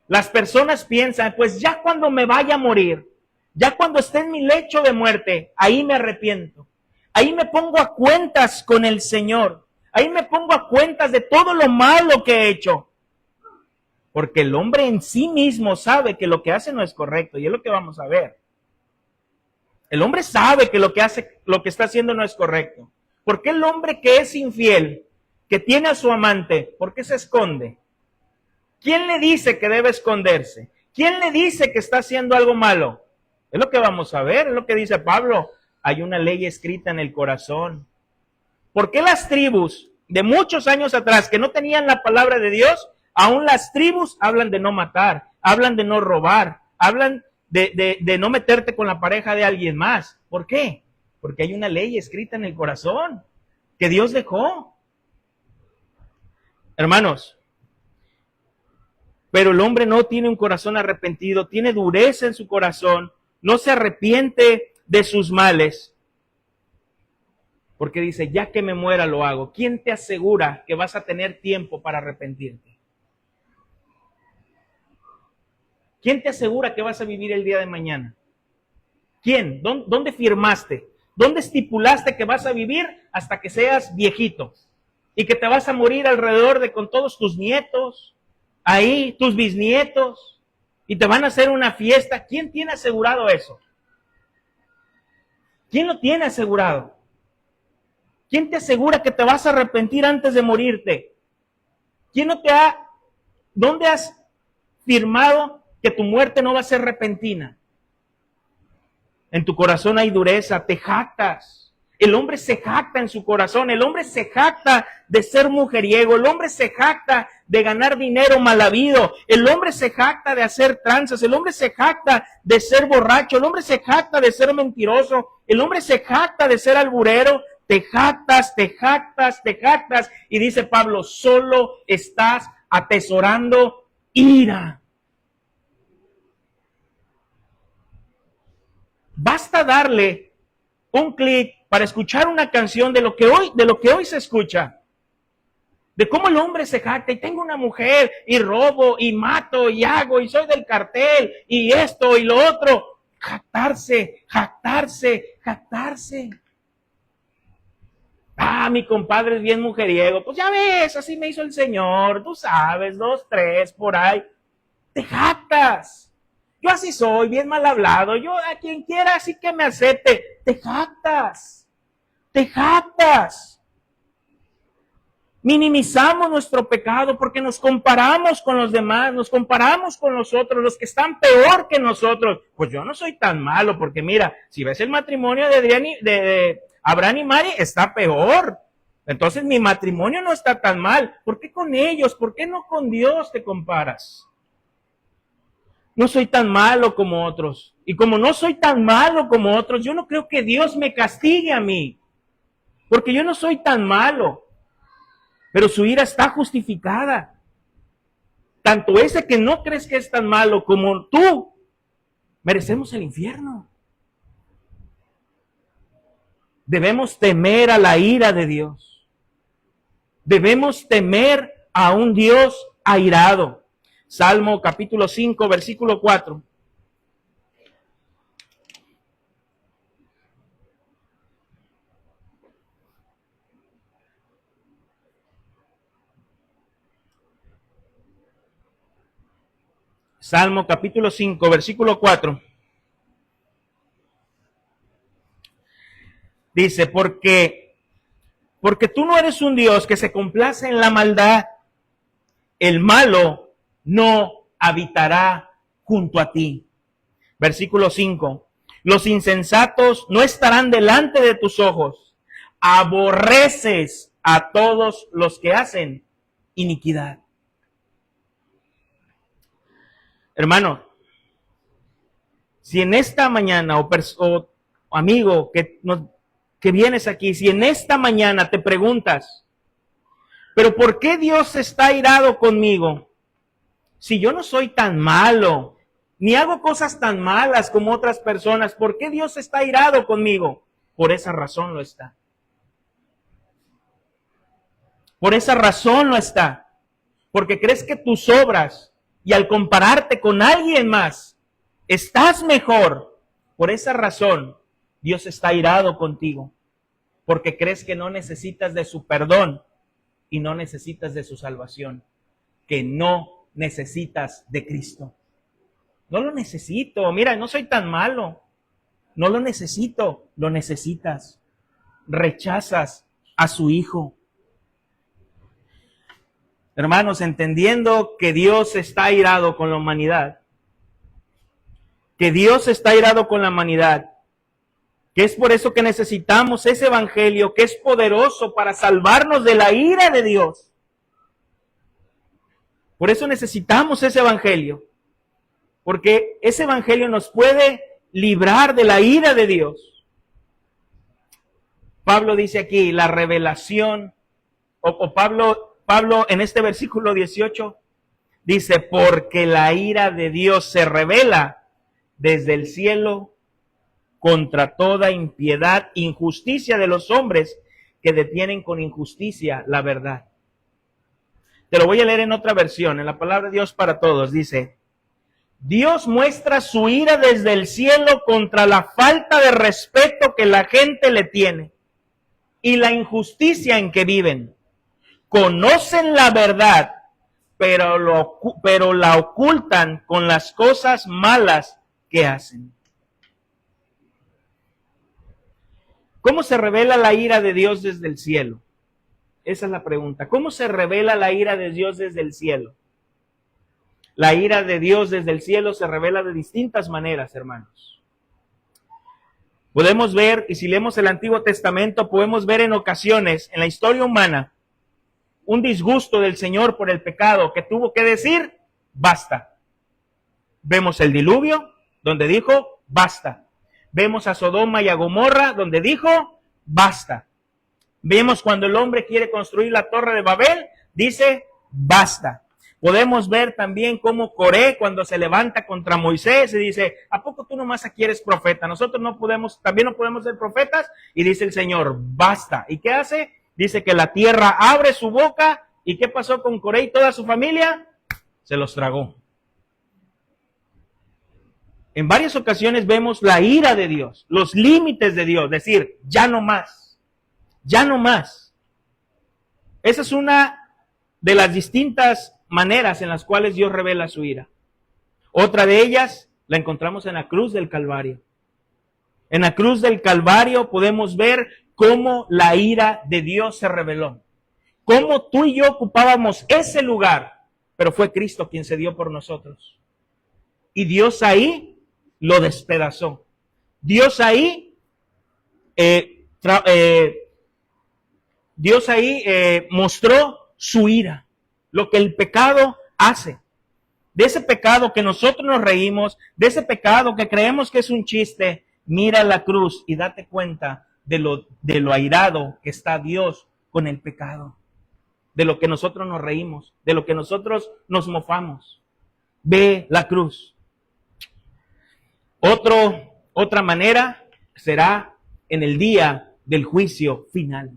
Las personas piensan, pues ya cuando me vaya a morir, ya cuando esté en mi lecho de muerte, ahí me arrepiento. Ahí me pongo a cuentas con el Señor. Ahí me pongo a cuentas de todo lo malo que he hecho. Porque el hombre en sí mismo sabe que lo que hace no es correcto. Y es lo que vamos a ver. El hombre sabe que lo que está haciendo no es correcto. ¿Por qué el hombre que es infiel, que tiene a su amante, por qué se esconde? ¿Quién le dice que debe esconderse? ¿Quién le dice que está haciendo algo malo? Es lo que vamos a ver, es lo que dice Pablo. Hay una ley escrita en el corazón. ¿Por qué las tribus de muchos años atrás que no tenían la palabra de Dios, aún las tribus hablan de no matar, hablan de no robar, hablan de no meterte con la pareja de alguien más? ¿Por qué? Porque hay una ley escrita en el corazón que Dios dejó. Hermanos, pero el hombre no tiene un corazón arrepentido, tiene dureza en su corazón, no se arrepiente de sus males, porque dice, ya que me muera lo hago. ¿Quién te asegura que vas a tener tiempo para arrepentirte? ¿Quién te asegura que vas a vivir el día de mañana? ¿Quién? ¿Dónde firmaste? ¿Dónde estipulaste que vas a vivir hasta que seas viejito? Y que te vas a morir alrededor de con todos tus nietos, ahí, tus bisnietos, y te van a hacer una fiesta. ¿Quién tiene asegurado eso? ¿Quién lo tiene asegurado? ¿Quién te asegura que te vas a arrepentir antes de morirte? ¿Dónde has firmado que tu muerte no va a ser repentina? En tu corazón hay dureza, te jactas. El hombre se jacta en su corazón, el hombre se jacta de ser mujeriego, el hombre se jacta de ganar dinero mal habido, el hombre se jacta de hacer tranzas, el hombre se jacta de ser borracho, el hombre se jacta de ser mentiroso, el hombre se jacta de ser alburero. Te jactas, te jactas, te jactas. Y dice Pablo, solo estás atesorando ira. Basta darle un clic para escuchar una canción de lo que hoy se escucha. De cómo el hombre se jacta y tengo una mujer y robo y mato y hago y soy del cartel y esto y lo otro. Jactarse, jactarse, jactarse. Ah, mi compadre es bien mujeriego. Pues ya ves, así me hizo el Señor. Tú sabes, 2, 3, por ahí. Te jactas. Yo así soy, bien mal hablado. Yo a quien quiera así que me acepte. Te jactas. Te jactas. Minimizamos nuestro pecado porque nos comparamos con los demás, nos comparamos con los otros, los que están peor que nosotros. Pues yo no soy tan malo porque mira, si ves el matrimonio de Abraham y Mari, está peor. Entonces mi matrimonio no está tan mal. ¿Por qué con ellos? ¿Por qué no con Dios te comparas? No soy tan malo como otros. Y como no soy tan malo como otros, yo no creo que Dios me castigue a mí. Porque yo no soy tan malo. Pero su ira está justificada. Tanto ese que no crees que es tan malo como tú, merecemos el infierno. Debemos temer a la ira de Dios. Debemos temer a un Dios airado. Salmo capítulo 5, versículo 4. Salmo capítulo 5, versículo 4. Dice, porque tú no eres un Dios que se complace en la maldad. El malo no habitará junto a ti. Versículo 5. Los insensatos no estarán delante de tus ojos. Aborreces a todos los que hacen iniquidad. Hermano, si en esta mañana, o amigo que vienes aquí, si en esta mañana te preguntas, ¿pero por qué Dios está airado conmigo? Si yo no soy tan malo, ni hago cosas tan malas como otras personas, ¿por qué Dios está airado conmigo? Por esa razón lo está. Por esa razón lo está. Porque crees que tus obras, y al compararte con alguien más, estás mejor. Por esa razón, Dios está airado contigo. Porque crees que no necesitas de su perdón y no necesitas de su salvación. Que no necesitas de Cristo. No lo necesito. Mira, no soy tan malo. No lo necesito. Lo necesitas. Rechazas a su Hijo. Hermanos, entendiendo que Dios está airado con la humanidad, que Dios está airado con la humanidad, que es por eso que necesitamos ese evangelio que es poderoso para salvarnos de la ira de Dios. Por eso necesitamos ese evangelio, porque ese evangelio nos puede librar de la ira de Dios. Pablo dice aquí, la revelación, Pablo en este versículo 18 dice, porque la ira de Dios se revela desde el cielo contra toda impiedad, injusticia de los hombres que detienen con injusticia la verdad. Te lo voy a leer en otra versión, en la palabra de Dios para todos. Dice, Dios muestra su ira desde el cielo contra la falta de respeto que la gente le tiene y la injusticia en que viven. Conocen la verdad, pero la ocultan con las cosas malas que hacen. ¿Cómo se revela la ira de Dios desde el cielo? Esa es la pregunta. ¿Cómo se revela la ira de Dios desde el cielo? La ira de Dios desde el cielo se revela de distintas maneras, hermanos. Podemos ver, y si leemos el Antiguo Testamento, podemos ver en ocasiones en la historia humana un disgusto del Señor por el pecado que tuvo que decir, basta. Vemos el diluvio, donde dijo, basta. Vemos a Sodoma y a Gomorra, donde dijo, basta. Vemos cuando el hombre quiere construir la torre de Babel, dice, basta. Podemos ver también cómo Coré, cuando se levanta contra Moisés, y dice, ¿a poco tú nomás aquí eres profeta? Nosotros no podemos, también no podemos ser profetas. Y dice el Señor, basta. ¿Y qué hace? Dice que la tierra abre su boca. ¿Y qué pasó con Coré y toda su familia? Se los tragó. En varias ocasiones vemos la ira de Dios, los límites de Dios, decir, ya no más, ya no más. Esa es una de las distintas maneras en las cuales Dios revela su ira. Otra de ellas la encontramos en la cruz del Calvario. En la cruz del Calvario podemos ver cómo la ira de Dios se reveló. Cómo tú y yo ocupábamos ese lugar, pero fue Cristo quien se dio por nosotros. Y Dios ahí lo despedazó. Dios ahí mostró su ira, lo que el pecado hace. De ese pecado que nosotros nos reímos, de ese pecado que creemos que es un chiste, mira la cruz y date cuenta de lo airado que está Dios con el pecado. De lo que nosotros nos reímos, de lo que nosotros nos mofamos. Ve la cruz. Otra manera será en el día del juicio final.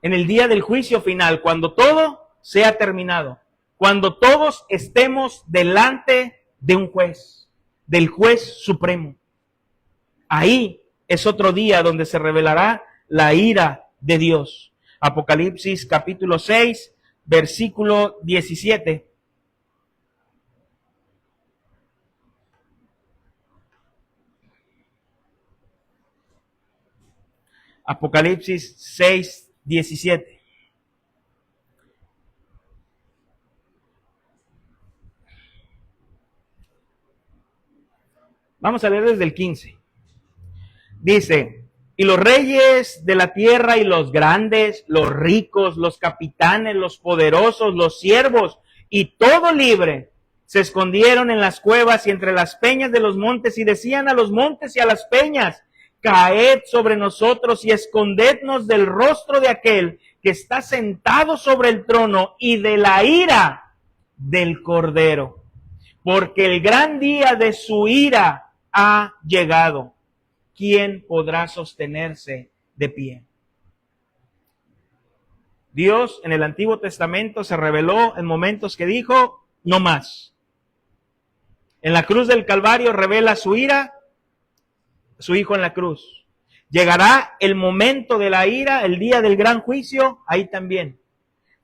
en el día del juicio final, cuando todo sea terminado, cuando todos estemos delante de un juez, del juez supremo. Ahí es otro día donde se revelará la ira de Dios. Apocalipsis capítulo 6, versículo 17. Apocalipsis 6, 17. Vamos a leer desde el 15. Dice, y los reyes de la tierra y los grandes, los ricos, los capitanes, los poderosos, los siervos y todo libre, se escondieron en las cuevas y entre las peñas de los montes y decían a los montes y a las peñas, caed sobre nosotros y escondednos del rostro de aquel que está sentado sobre el trono y de la ira del Cordero, porque el gran día de su ira ha llegado. ¿Quién podrá sostenerse de pie? Dios en el Antiguo Testamento se reveló en momentos que dijo, no más. En la cruz del Calvario revela su ira, su Hijo en la cruz. Llegará el momento de la ira, el día del gran juicio, ahí también.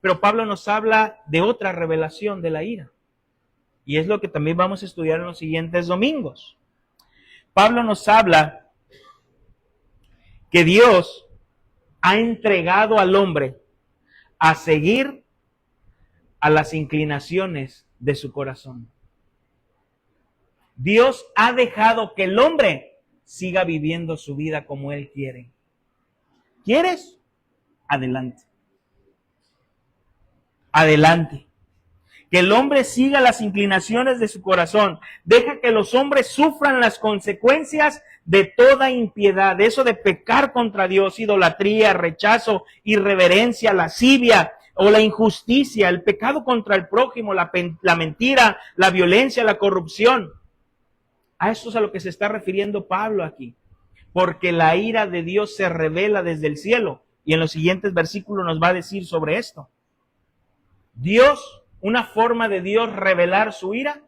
Pero Pablo nos habla de otra revelación de la ira. Y es lo que también vamos a estudiar en los siguientes domingos. Pablo nos habla que Dios ha entregado al hombre a seguir a las inclinaciones de su corazón. Dios ha dejado que el hombre siga viviendo su vida como él quiere. ¿Quieres? Adelante. Adelante. Que el hombre siga las inclinaciones de su corazón. Deja que los hombres sufran las consecuencias de toda impiedad, de eso de pecar contra Dios, idolatría, rechazo, irreverencia, lascivia o la injusticia, el pecado contra el prójimo, la mentira, la violencia, la corrupción. A eso es a lo que se está refiriendo Pablo aquí. Porque la ira de Dios se revela desde el cielo. Y en los siguientes versículos nos va a decir sobre esto. Dios, una forma de Dios revelar su ira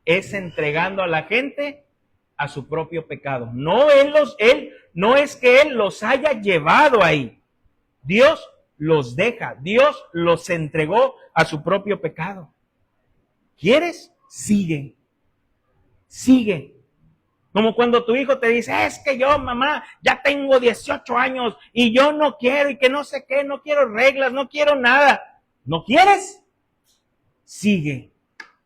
es entregando a la gente a su propio pecado. No es que Él los haya llevado ahí. Dios los deja. Dios los entregó a su propio pecado. ¿Quieres? Sigue. Sigue. Como cuando tu hijo te dice, es que yo, mamá, ya tengo 18 años y yo no quiero y que no sé qué, no quiero reglas, no quiero nada. ¿No quieres? Sigue.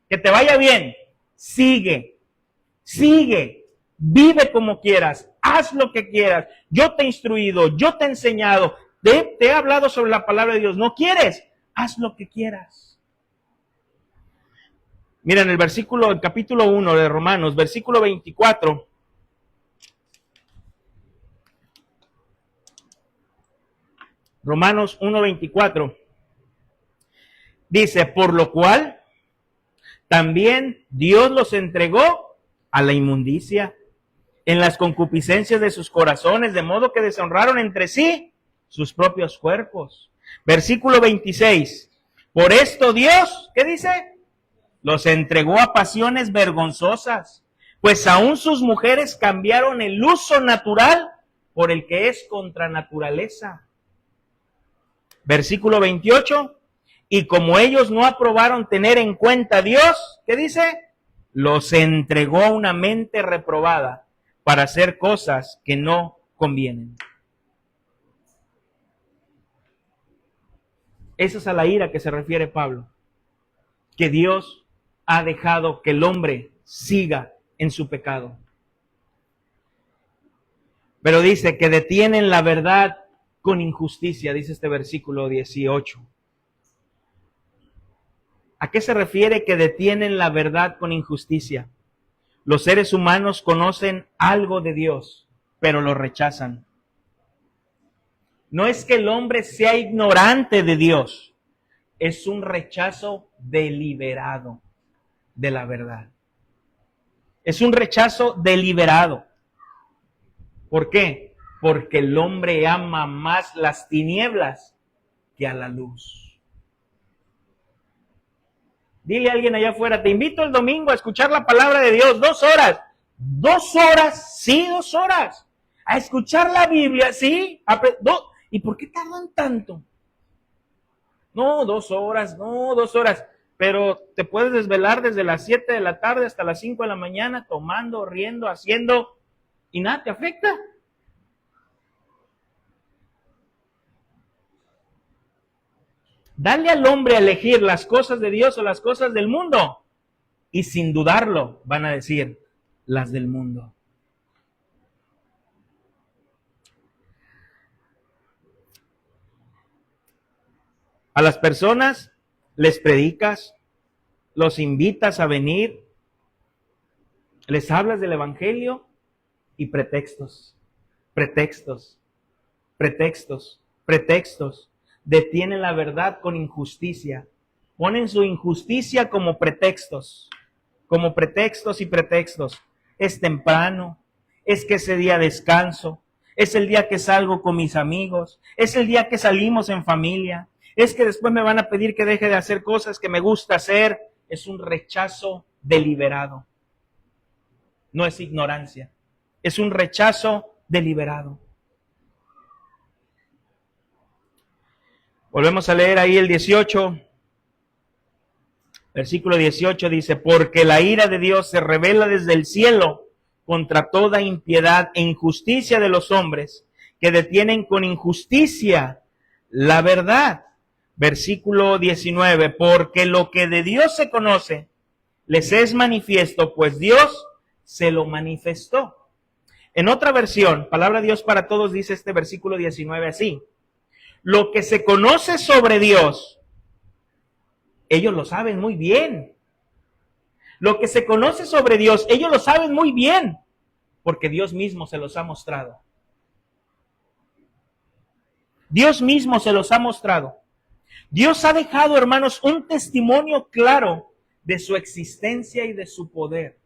Que te vaya bien. Sigue. Sigue. Vive como quieras. Haz lo que quieras. Yo te he instruido, yo te he enseñado, te he hablado sobre la palabra de Dios. ¿No quieres? Haz lo que quieras. Mira, en el capítulo 1 de Romanos, versículo 24. Romanos 1:24. Dice, por lo cual también Dios los entregó a la inmundicia en las concupiscencias de sus corazones, de modo que deshonraron entre sí sus propios cuerpos. Versículo 26. Por esto Dios, ¿qué dice? Los entregó a pasiones vergonzosas, pues aún sus mujeres cambiaron el uso natural por el que es contra naturaleza. Versículo 28. Y como ellos no aprobaron tener en cuenta a Dios, ¿qué dice? Los entregó a una mente reprobada para hacer cosas que no convienen. Esa es a la ira que se refiere Pablo. Que Dios ha dejado que el hombre siga en su pecado. Pero dice que detienen la verdad con injusticia, dice este versículo 18. ¿A qué se refiere que detienen la verdad con injusticia? Los seres humanos conocen algo de Dios, pero lo rechazan. No es que el hombre sea ignorante de Dios, es un rechazo deliberado de la verdad. Es un rechazo deliberado. ¿Por qué? Porque el hombre ama más las tinieblas que a la luz. Dile a alguien allá afuera, te invito el domingo a escuchar la palabra de Dios, 2 horas. 2 horas, sí, 2 horas. A escuchar la Biblia, sí. ¿Y por qué tardan tanto? No, 2 horas, no, 2 horas. Pero te puedes desvelar desde las 7 de la tarde hasta las 5 de la mañana, tomando, riendo, haciendo, y nada te afecta. Dale al hombre a elegir las cosas de Dios o las cosas del mundo, y sin dudarlo van a decir las del mundo. A las personas les predicas, los invitas a venir, les hablas del evangelio y pretextos, pretextos, pretextos, pretextos. Detienen la verdad con injusticia. Ponen su injusticia como pretextos y pretextos. Es temprano, es que ese día descanso, es el día que salgo con mis amigos, es el día que salimos en familia, es que después me van a pedir que deje de hacer cosas que me gusta hacer. Es un rechazo deliberado. No es ignorancia, es un rechazo deliberado. Volvemos a leer ahí el 18, versículo 18 dice, porque la ira de Dios se revela desde el cielo contra toda impiedad e injusticia de los hombres que detienen con injusticia la verdad. Versículo 19, porque lo que de Dios se conoce les es manifiesto, pues Dios se lo manifestó. En otra versión, Palabra de Dios para Todos, dice este versículo 19 así, lo que se conoce sobre Dios, ellos lo saben muy bien. Lo que se conoce sobre Dios, ellos lo saben muy bien, porque Dios mismo se los ha mostrado. Dios mismo se los ha mostrado. Dios ha dejado, hermanos, un testimonio claro de su existencia y de su poder.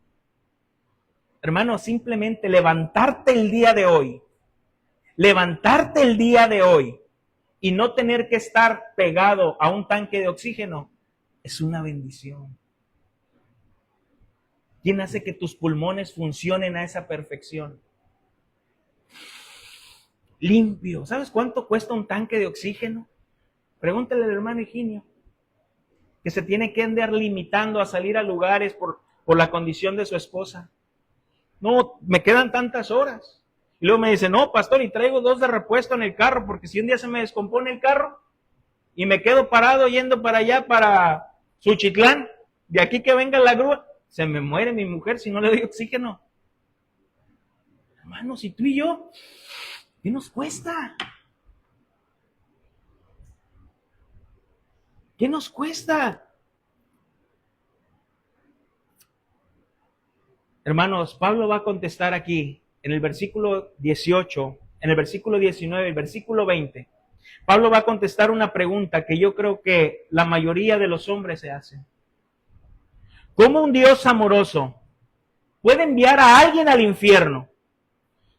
Hermanos, simplemente levantarte el día de hoy y no tener que estar pegado a un tanque de oxígeno, es una bendición. ¿Quién hace que tus pulmones funcionen a esa perfección? Limpio. ¿Sabes cuánto cuesta un tanque de oxígeno? Pregúntale al hermano Higinio, que se tiene que andar limitando a salir a lugares por la condición de su esposa. No, me quedan tantas horas. Y luego me dice, no, pastor, y traigo 2 de repuesto en el carro, porque si un día se me descompone el carro y me quedo parado yendo para allá, para Suchitlán, de aquí que venga la grúa, se me muere mi mujer si no le doy oxígeno. Hermanos, si tú y yo, ¿qué nos cuesta? ¿Qué nos cuesta? Hermanos, Pablo va a contestar aquí, en el versículo 18, en el versículo 19, el versículo 20. Pablo va a contestar una pregunta que yo creo que la mayoría de los hombres se hacen. ¿Cómo un Dios amoroso puede enviar a alguien al infierno?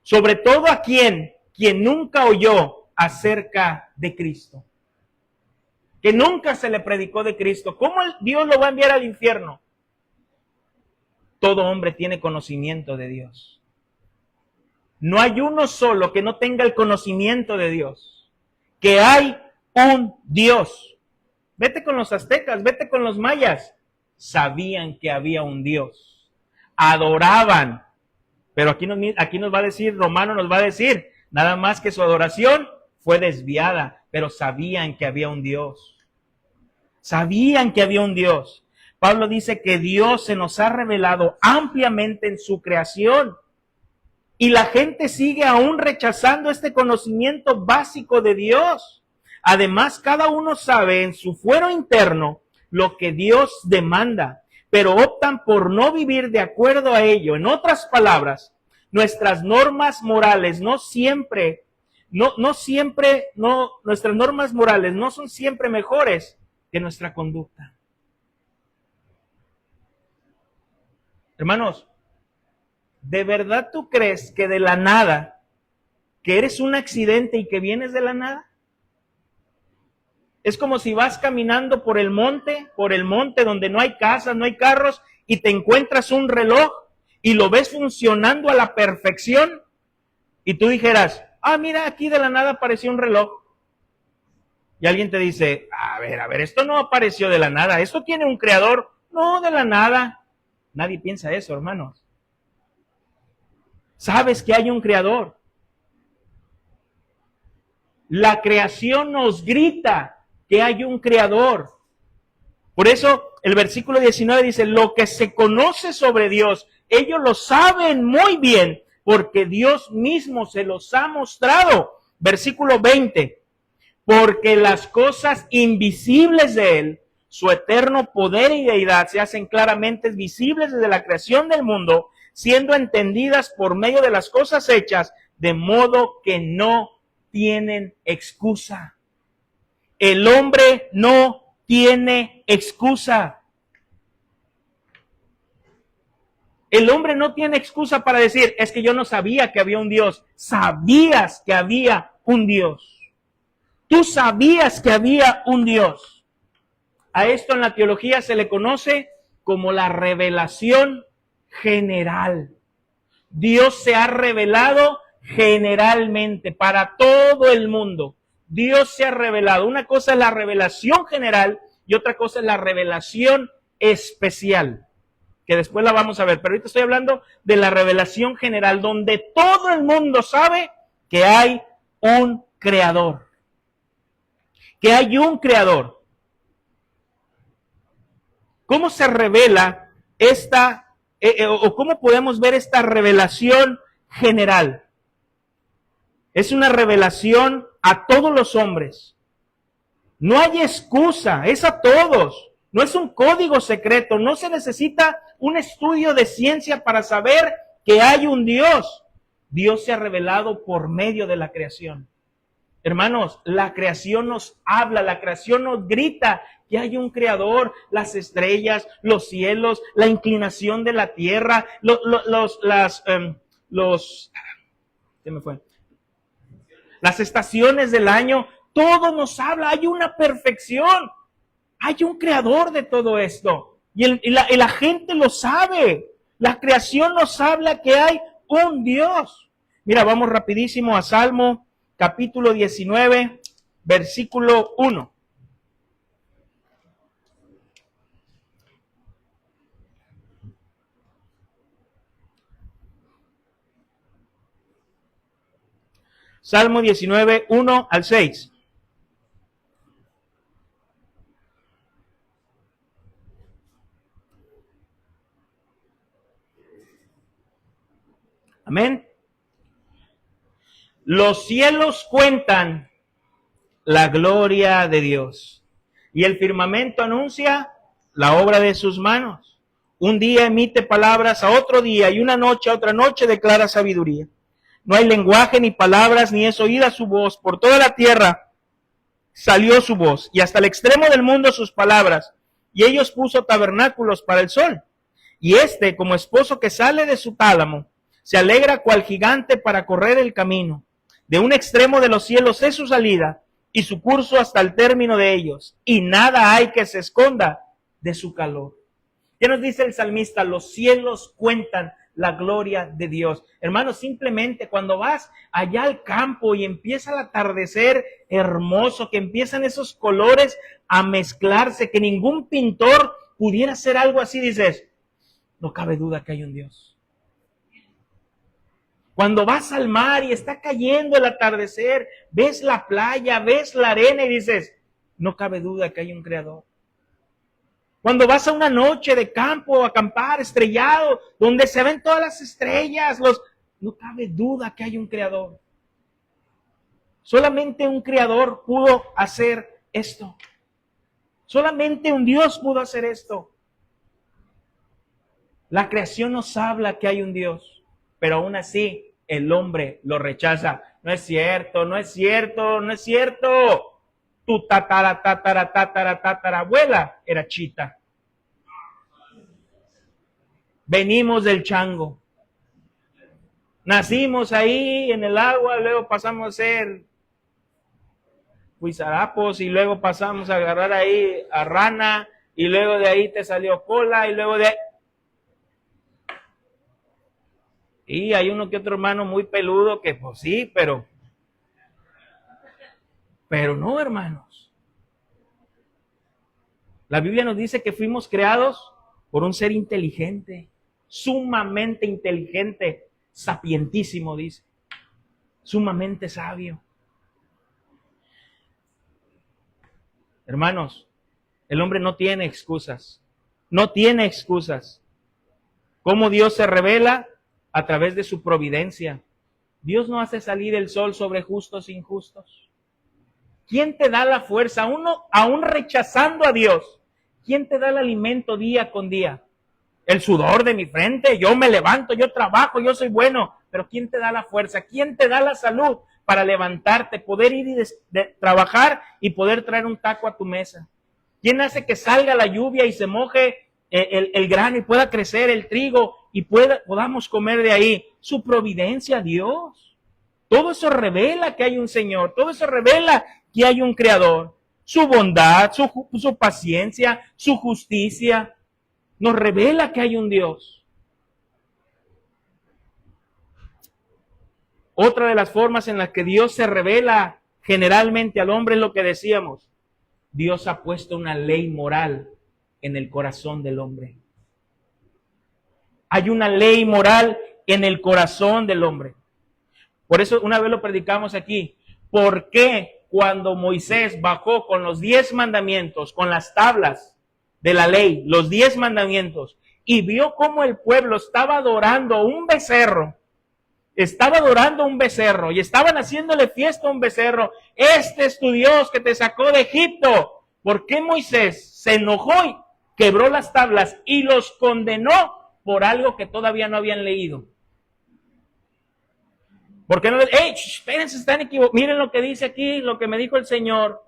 Sobre todo a quien nunca oyó acerca de Cristo. Que nunca se le predicó de Cristo. ¿Cómo Dios lo va a enviar al infierno? Todo hombre tiene conocimiento de Dios. No hay uno solo que no tenga el conocimiento de Dios. Que hay un Dios. Vete con los aztecas, vete con los mayas. Sabían que había un Dios. Adoraban. Pero aquí nos va a decir, Romano nos va a decir, nada más que su adoración fue desviada, pero sabían que había un Dios. Sabían que había un Dios. Pablo dice que Dios se nos ha revelado ampliamente en su creación. Y la gente sigue aún rechazando este conocimiento básico de Dios. Además, cada uno sabe en su fuero interno lo que Dios demanda, pero optan por no vivir de acuerdo a ello. En otras palabras, nuestras normas morales nuestras normas morales no son siempre mejores que nuestra conducta. Hermanos, ¿de verdad tú crees que de la nada, que eres un accidente y que vienes de la nada? Es como si vas caminando por el monte donde no hay casas, no hay carros, y te encuentras un reloj y lo ves funcionando a la perfección, y tú dijeras, ah, mira, aquí de la nada apareció un reloj. Y alguien te dice, a ver, esto no apareció de la nada, esto tiene un creador. No, de la nada. Nadie piensa eso, hermanos. Sabes que hay un creador. La creación nos grita que hay un creador. Por eso el versículo 19 dice, lo que se conoce sobre Dios, ellos lo saben muy bien, porque Dios mismo se los ha mostrado. Versículo 20, porque las cosas invisibles de Él, su eterno poder y deidad, se hacen claramente visibles desde la creación del mundo, siendo entendidas por medio de las cosas hechas, de modo que no tienen excusa. El hombre no tiene excusa. El hombre no tiene excusa para decir, es que yo no sabía que había un Dios. Sabías que había un Dios. Tú sabías que había un Dios. A esto en la teología se le conoce como la revelación general. Dios se ha revelado generalmente para todo el mundo. Dios se ha revelado. Una cosa es la revelación general y otra cosa es la revelación especial, que después la vamos a ver. Pero ahorita estoy hablando de la revelación general, donde todo el mundo sabe que hay un creador. Que hay un creador. ¿Cómo se revela esta, o cómo podemos ver esta revelación general? Es una revelación a todos los hombres. No hay excusa, es a todos. No es un código secreto, no se necesita un estudio de ciencia para saber que hay un Dios. Dios se ha revelado por medio de la creación. Hermanos, la creación nos habla, la creación nos grita que hay un creador, las estrellas, los cielos, la inclinación de la tierra, las estaciones del año, todo nos habla, hay una perfección, hay un creador de todo esto. Y la gente lo sabe, la creación nos habla que hay un Dios. Mira, vamos rapidísimo a Salmo capítulo 19, versículo 1. Salmo 19, 1 al 6. Amén. Los cielos cuentan la gloria de Dios, y el firmamento anuncia la obra de sus manos. Un día emite palabras a otro día, y una noche a otra noche declara sabiduría. No hay lenguaje ni palabras, ni es oída su voz. Por toda la tierra salió su voz, y hasta el extremo del mundo sus palabras. Y ellos puso tabernáculos para el sol. Y éste, como esposo que sale de su tálamo, se alegra cual gigante para correr el camino. De un extremo de los cielos es su salida, y su curso hasta el término de ellos. Y nada hay que se esconda de su calor. ¿Qué nos dice el salmista? Los cielos cuentan la gloria de Dios. Hermanos, simplemente cuando vas allá al campo y empieza el atardecer hermoso, que empiezan esos colores a mezclarse, que ningún pintor pudiera hacer algo así, dices, no cabe duda que hay un Dios. Cuando vas al mar y está cayendo el atardecer, ves la playa, ves la arena y dices, no cabe duda que hay un creador. Cuando vas a una noche de campo, a acampar estrellado, donde se ven todas las estrellas, no cabe duda que hay un creador. Solamente un creador pudo hacer esto. Solamente un Dios pudo hacer esto. La creación nos habla que hay un Dios, pero aún así el hombre lo rechaza. No es cierto, no es cierto, no es cierto. Tu tatarabuela era chita. Venimos del chango. Nacimos ahí en el agua, luego pasamos a ser zarapos, y luego pasamos a agarrar ahí a rana, y luego de ahí te salió cola, y luego de ahí... Y hay uno que otro hermano muy peludo que pues sí, pero no, hermanos. La Biblia nos dice que fuimos creados por un ser inteligente, sumamente inteligente, sapientísimo, dice, sumamente sabio. Hermanos, el hombre no tiene excusas, no tiene excusas. ¿Cómo Dios se revela? A través de su providencia. Dios no hace salir el sol sobre justos e injustos. ¿Quién te da la fuerza? Aún rechazando a Dios, ¿quién te da el alimento día con día? El sudor de mi frente, yo me levanto, yo trabajo, yo soy bueno, pero ¿quién te da la fuerza? ¿Quién te da la salud para levantarte, poder ir y trabajar y poder traer un taco a tu mesa? ¿Quién hace que salga la lluvia y se moje el grano y pueda crecer el trigo y podamos comer de ahí? Su providencia, Dios. Todo eso revela que hay un Señor, todo eso revela que hay un Creador. Su bondad, su paciencia, su justicia, nos revela que hay un Dios. Otra de las formas en las que Dios se revela generalmente al hombre es lo que decíamos. Dios ha puesto una ley moral en el corazón del hombre. Hay una ley moral en el corazón del hombre. Por eso una vez lo predicamos aquí. ¿Por qué cuando Moisés bajó con los 10 mandamientos, con las tablas de la ley, los 10 mandamientos, y vio cómo el pueblo estaba adorando un becerro, y estaban haciéndole fiesta a un becerro? Este es tu Dios que te sacó de Egipto. ¿Por qué Moisés se enojó y quebró las tablas y los condenó por algo que todavía no habían leído? ¿Por qué no les... espérense, están equivocados. Miren lo que dice aquí, lo que me dijo el Señor.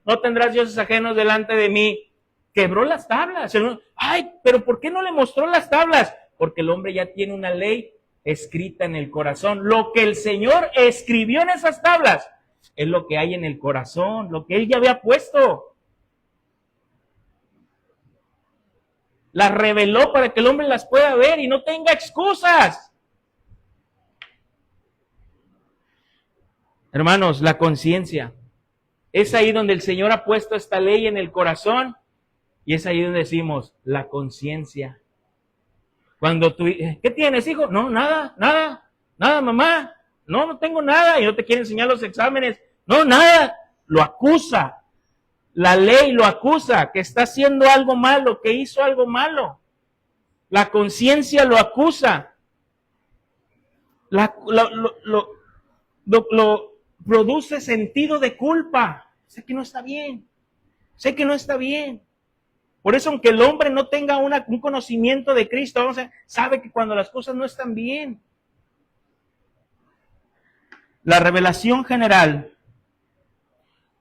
No tendrás dioses ajenos delante de mí. Quebró las tablas. Pero ¿por qué no le mostró las tablas? Porque el hombre ya tiene una ley escrita en el corazón. Lo que el Señor escribió en esas tablas es lo que hay en el corazón, lo que Él ya había puesto. Las reveló para que el hombre las pueda ver y no tenga excusas. Hermanos, la conciencia. Es ahí donde el Señor ha puesto esta ley en el corazón y es ahí donde decimos, la conciencia. Cuando tú, ¿qué tienes, hijo? No, nada, mamá. No tengo nada y no te quiere enseñar los exámenes. No, nada. Lo acusa. La ley lo acusa, que está haciendo algo malo, que hizo algo malo. La conciencia lo acusa. Lo produce sentido de culpa. Sé que no está bien. Por eso, aunque el hombre no tenga un conocimiento de Cristo, sabe que cuando las cosas no están bien. La revelación general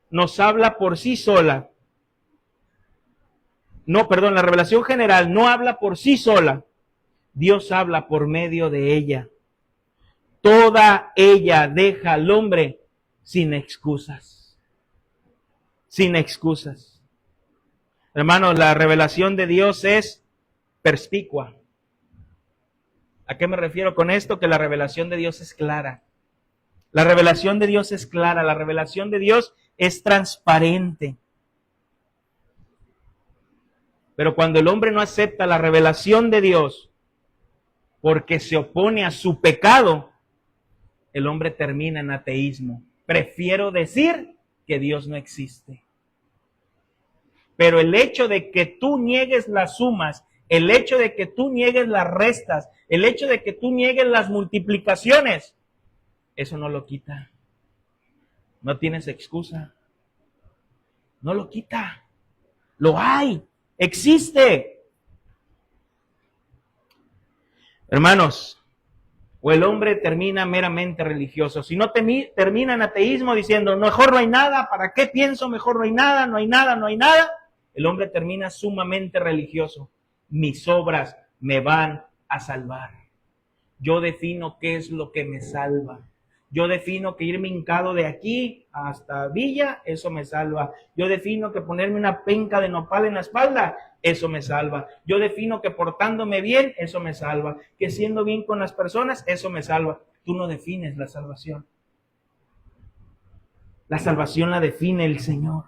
nos habla por sí sola. La revelación general no habla por sí sola. Dios habla por medio de ella. Toda ella deja al hombre sin excusas. Sin excusas. Hermanos, la revelación de Dios es perspicua. ¿A qué me refiero con esto? Que la revelación de Dios es clara. La revelación de Dios es clara. La revelación de Dios es transparente. Pero cuando el hombre no acepta la revelación de Dios porque se opone a su pecado, el hombre termina en ateísmo. Prefiero decir que Dios no existe. Pero el hecho de que tú niegues las sumas, el hecho de que tú niegues las restas, el hecho de que tú niegues las multiplicaciones, eso no lo quita. No tienes excusa. No lo quita. Lo hay. Existe. Hermanos, o el hombre termina meramente religioso, si no termina en ateísmo diciendo, mejor no hay nada, ¿para qué pienso? Mejor no hay nada, no hay nada, no hay nada. El hombre termina sumamente religioso. Mis obras me van a salvar. Yo defino qué es lo que me salva. Yo defino que irme hincado de aquí hasta Villa, eso me salva. Yo defino que ponerme una penca de nopal en la espalda, eso me salva. Yo defino que portándome bien, eso me salva. Que siendo bien con las personas, eso me salva. Tú no defines la salvación. La salvación la define el Señor.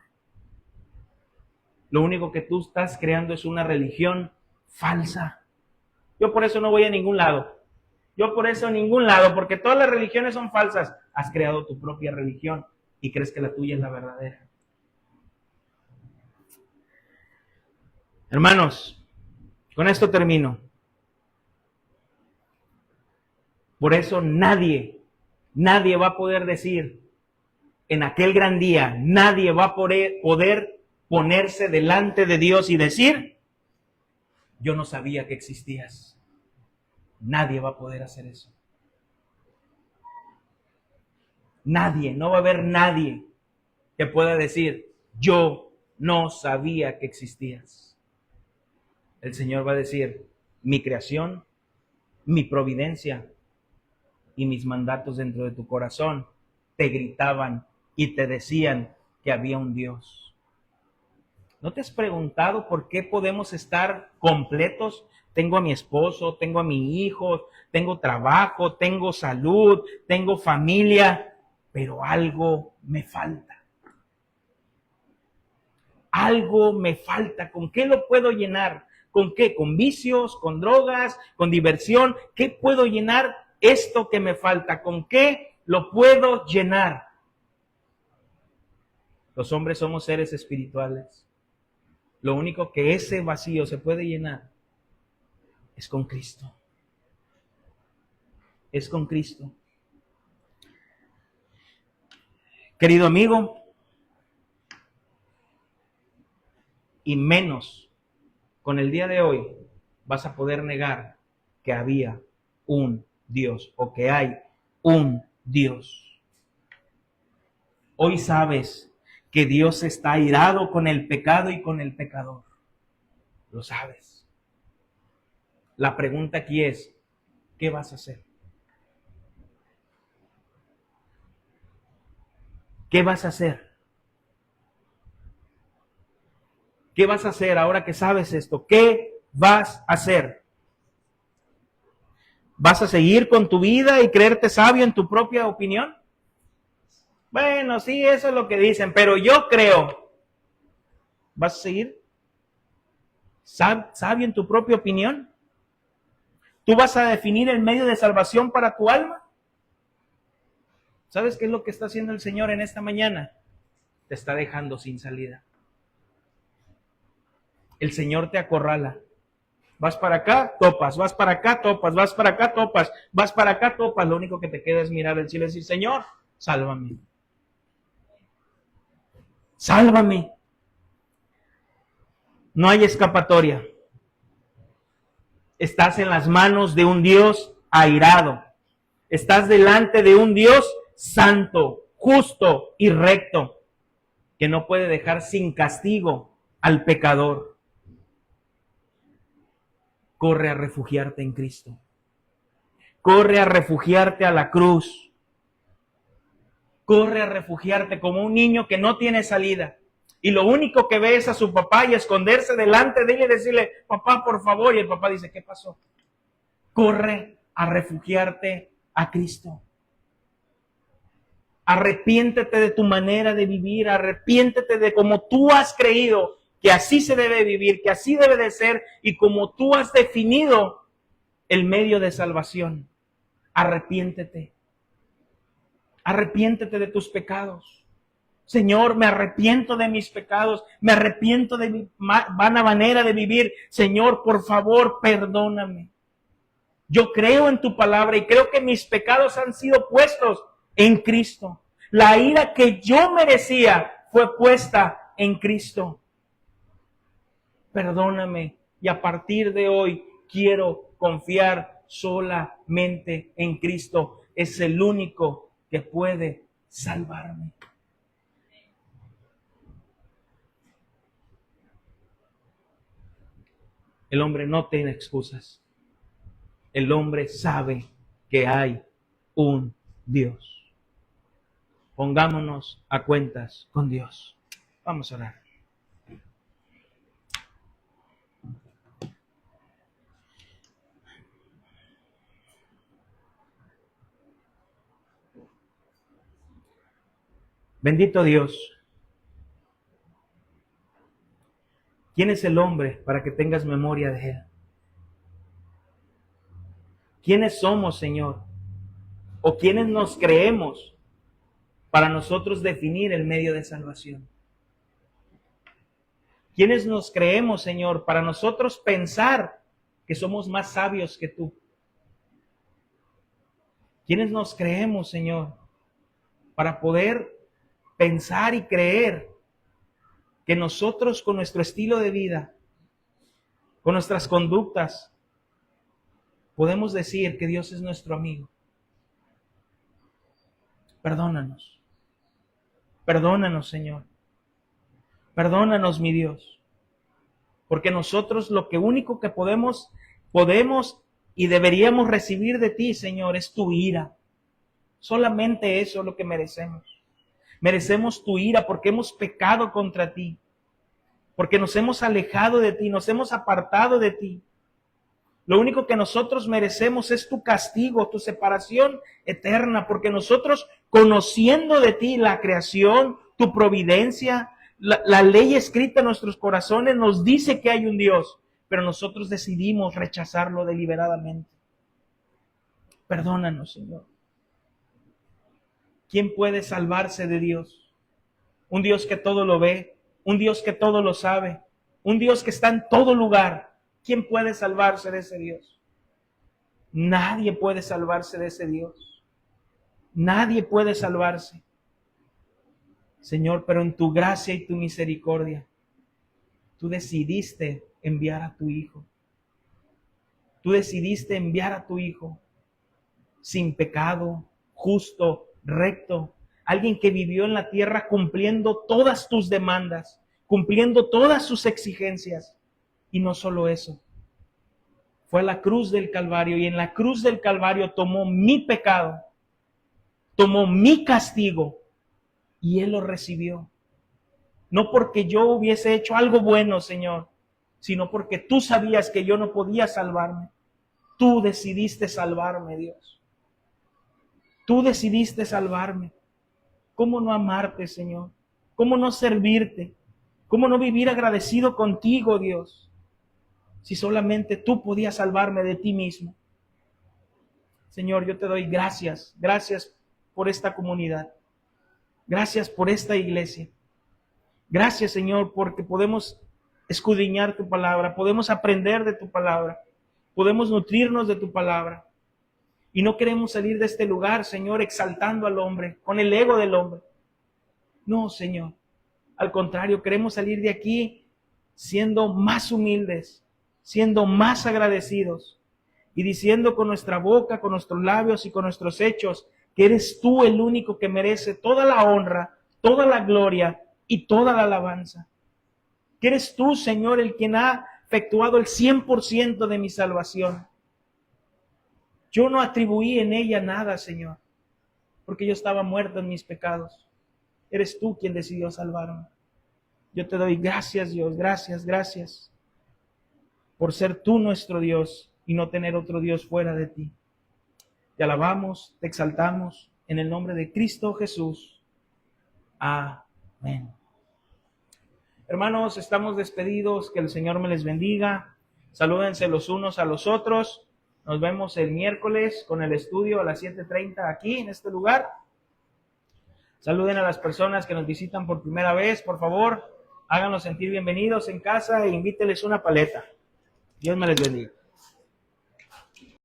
Lo único que tú estás creando es una religión falsa. Yo por eso no voy a ningún lado. Yo por eso a ningún lado, porque todas las religiones son falsas. Has creado tu propia religión y crees que la tuya es la verdadera. Hermanos, con esto termino. Por eso nadie va a poder decir en aquel gran día, nadie va a poder ponerse delante de Dios y decir, yo no sabía que existías. Nadie va a poder hacer eso. Nadie, no va a haber nadie que pueda decir, yo no sabía que existías. El Señor va a decir, mi creación, mi providencia y mis mandatos dentro de tu corazón te gritaban y te decían que había un Dios. ¿No te has preguntado por qué podemos estar completos? Tengo a mi esposo, tengo a mi hijo, tengo trabajo, tengo salud, tengo familia, pero algo me falta. Algo me falta. ¿Con qué lo puedo llenar? ¿Con qué? ¿Con vicios? ¿Con drogas? ¿Con diversión? ¿Qué puedo llenar esto que me falta? ¿Con qué lo puedo llenar? Los hombres somos seres espirituales. Lo único que ese vacío se puede llenar es con Cristo. Es con Cristo. Querido amigo, y menos con el día de hoy vas a poder negar que había un Dios o que hay un Dios. Hoy sabes que Dios está airado con el pecado y con el pecador. Lo sabes. La pregunta aquí es, ¿qué vas a hacer? ¿Qué vas a hacer? ¿Qué vas a hacer ahora que sabes esto? ¿Qué vas a hacer? ¿Vas a seguir con tu vida y creerte sabio en tu propia opinión? Bueno, sí, eso es lo que dicen, pero yo creo. ¿Vas a seguir sabio en tu propia opinión? ¿Tú vas a definir el medio de salvación para tu alma? ¿Sabes qué es lo que está haciendo el Señor en esta mañana? Te está dejando sin salida. El Señor te acorrala. Vas para acá, topas, vas para acá, topas, vas para acá, topas, vas para acá, topas. Lo único que te queda es mirar al cielo y decir, Señor, sálvame. Sálvame. No hay escapatoria. Estás en las manos de un Dios airado. Estás delante de un Dios santo, justo y recto, que no puede dejar sin castigo al pecador. Corre a refugiarte en Cristo. Corre a refugiarte a la cruz. Corre a refugiarte como un niño que no tiene salida. Y lo único que ve es a su papá y esconderse delante de él y decirle, papá, por favor. Y el papá dice, ¿qué pasó? Corre a refugiarte a Cristo. Arrepiéntete de tu manera de vivir. Arrepiéntete de cómo tú has creído que así se debe vivir, que así debe de ser y como tú has definido el medio de salvación. Arrepiéntete. Arrepiéntete de tus pecados. Señor, me arrepiento de mis pecados, me arrepiento de mi vana manera de vivir. Señor, por favor, perdóname. Yo creo en tu palabra y creo que mis pecados han sido puestos en Cristo. La ira que yo merecía fue puesta en Cristo. Perdóname y a partir de hoy quiero confiar solamente en Cristo. Es el único que puede salvarme. El hombre no tiene excusas. El hombre sabe que hay un Dios. pongámonos a cuentas con Dios. Vamos a orar. Bendito Dios. ¿Quién es el hombre para que tengas memoria de él? ¿Quiénes somos, Señor? ¿O quiénes nos creemos para nosotros definir el medio de salvación? ¿Quiénes nos creemos, Señor, para nosotros pensar que somos más sabios que tú? ¿Quiénes nos creemos, Señor, para poder pensar y creer que nosotros con nuestro estilo de vida, con nuestras conductas, podemos decir que Dios es nuestro amigo? Perdónanos. Perdónanos, Señor. Perdónanos, mi Dios. Porque nosotros lo que único que podemos y deberíamos recibir de ti, Señor, es tu ira. Solamente eso es lo que merecemos. Merecemos tu ira porque hemos pecado contra ti. Porque nos hemos alejado de ti, nos hemos apartado de ti. Lo único que nosotros merecemos es tu castigo, tu separación eterna, porque nosotros, conociendo de ti la creación, tu providencia, la ley escrita en nuestros corazones nos dice que hay un Dios, pero nosotros decidimos rechazarlo deliberadamente. Perdónanos, Señor. ¿Quién puede salvarse de Dios? Un Dios que todo lo ve, un Dios que todo lo sabe, un Dios que está en todo lugar. ¿Quién puede salvarse de ese Dios? Nadie puede salvarse de ese Dios. Nadie puede salvarse. Señor, pero en tu gracia y tu misericordia, tú decidiste enviar a tu Hijo. Tú decidiste enviar a tu Hijo sin pecado, justo, recto, alguien que vivió en la tierra cumpliendo todas tus demandas, cumpliendo todas sus exigencias. Y no solo eso, fue a la cruz del Calvario y en la cruz del Calvario tomó mi pecado, tomó mi castigo y Él lo recibió. No porque yo hubiese hecho algo bueno, Señor, sino porque tú sabías que yo no podía salvarme. Tú decidiste salvarme, Dios. Tú decidiste salvarme. ¿Cómo no amarte, Señor? ¿Cómo no servirte? ¿Cómo no vivir agradecido contigo, Dios? Si solamente tú podías salvarme de ti mismo. Señor, yo te doy gracias. Gracias por esta comunidad. Gracias por esta iglesia. Gracias, Señor, porque podemos escudriñar tu palabra, podemos aprender de tu palabra, podemos nutrirnos de tu palabra. Y no queremos salir de este lugar, Señor, exaltando al hombre, con el ego del hombre. No, Señor. Al contrario, queremos salir de aquí siendo más humildes, siendo más agradecidos y diciendo con nuestra boca, con nuestros labios y con nuestros hechos que eres tú el único que merece toda la honra, toda la gloria y toda la alabanza. Que eres tú, Señor, el quien ha efectuado el 100% de mi salvación. Yo no atribuí en ella nada, Señor, porque yo estaba muerto en mis pecados. Eres tú quien decidió salvarme. Yo te doy gracias, Dios, gracias, gracias, por ser tú nuestro Dios y no tener otro Dios fuera de ti. Te alabamos, te exaltamos, en el nombre de Cristo Jesús. Amén. Hermanos, estamos despedidos, que el Señor me les bendiga. Salúdense los unos a los otros. Nos vemos el miércoles con el estudio a las 7:30 aquí en este lugar. Saluden a las personas que nos visitan por primera vez, por favor. Háganlos sentir bienvenidos en casa e invíteles una paleta. Dios me les bendiga.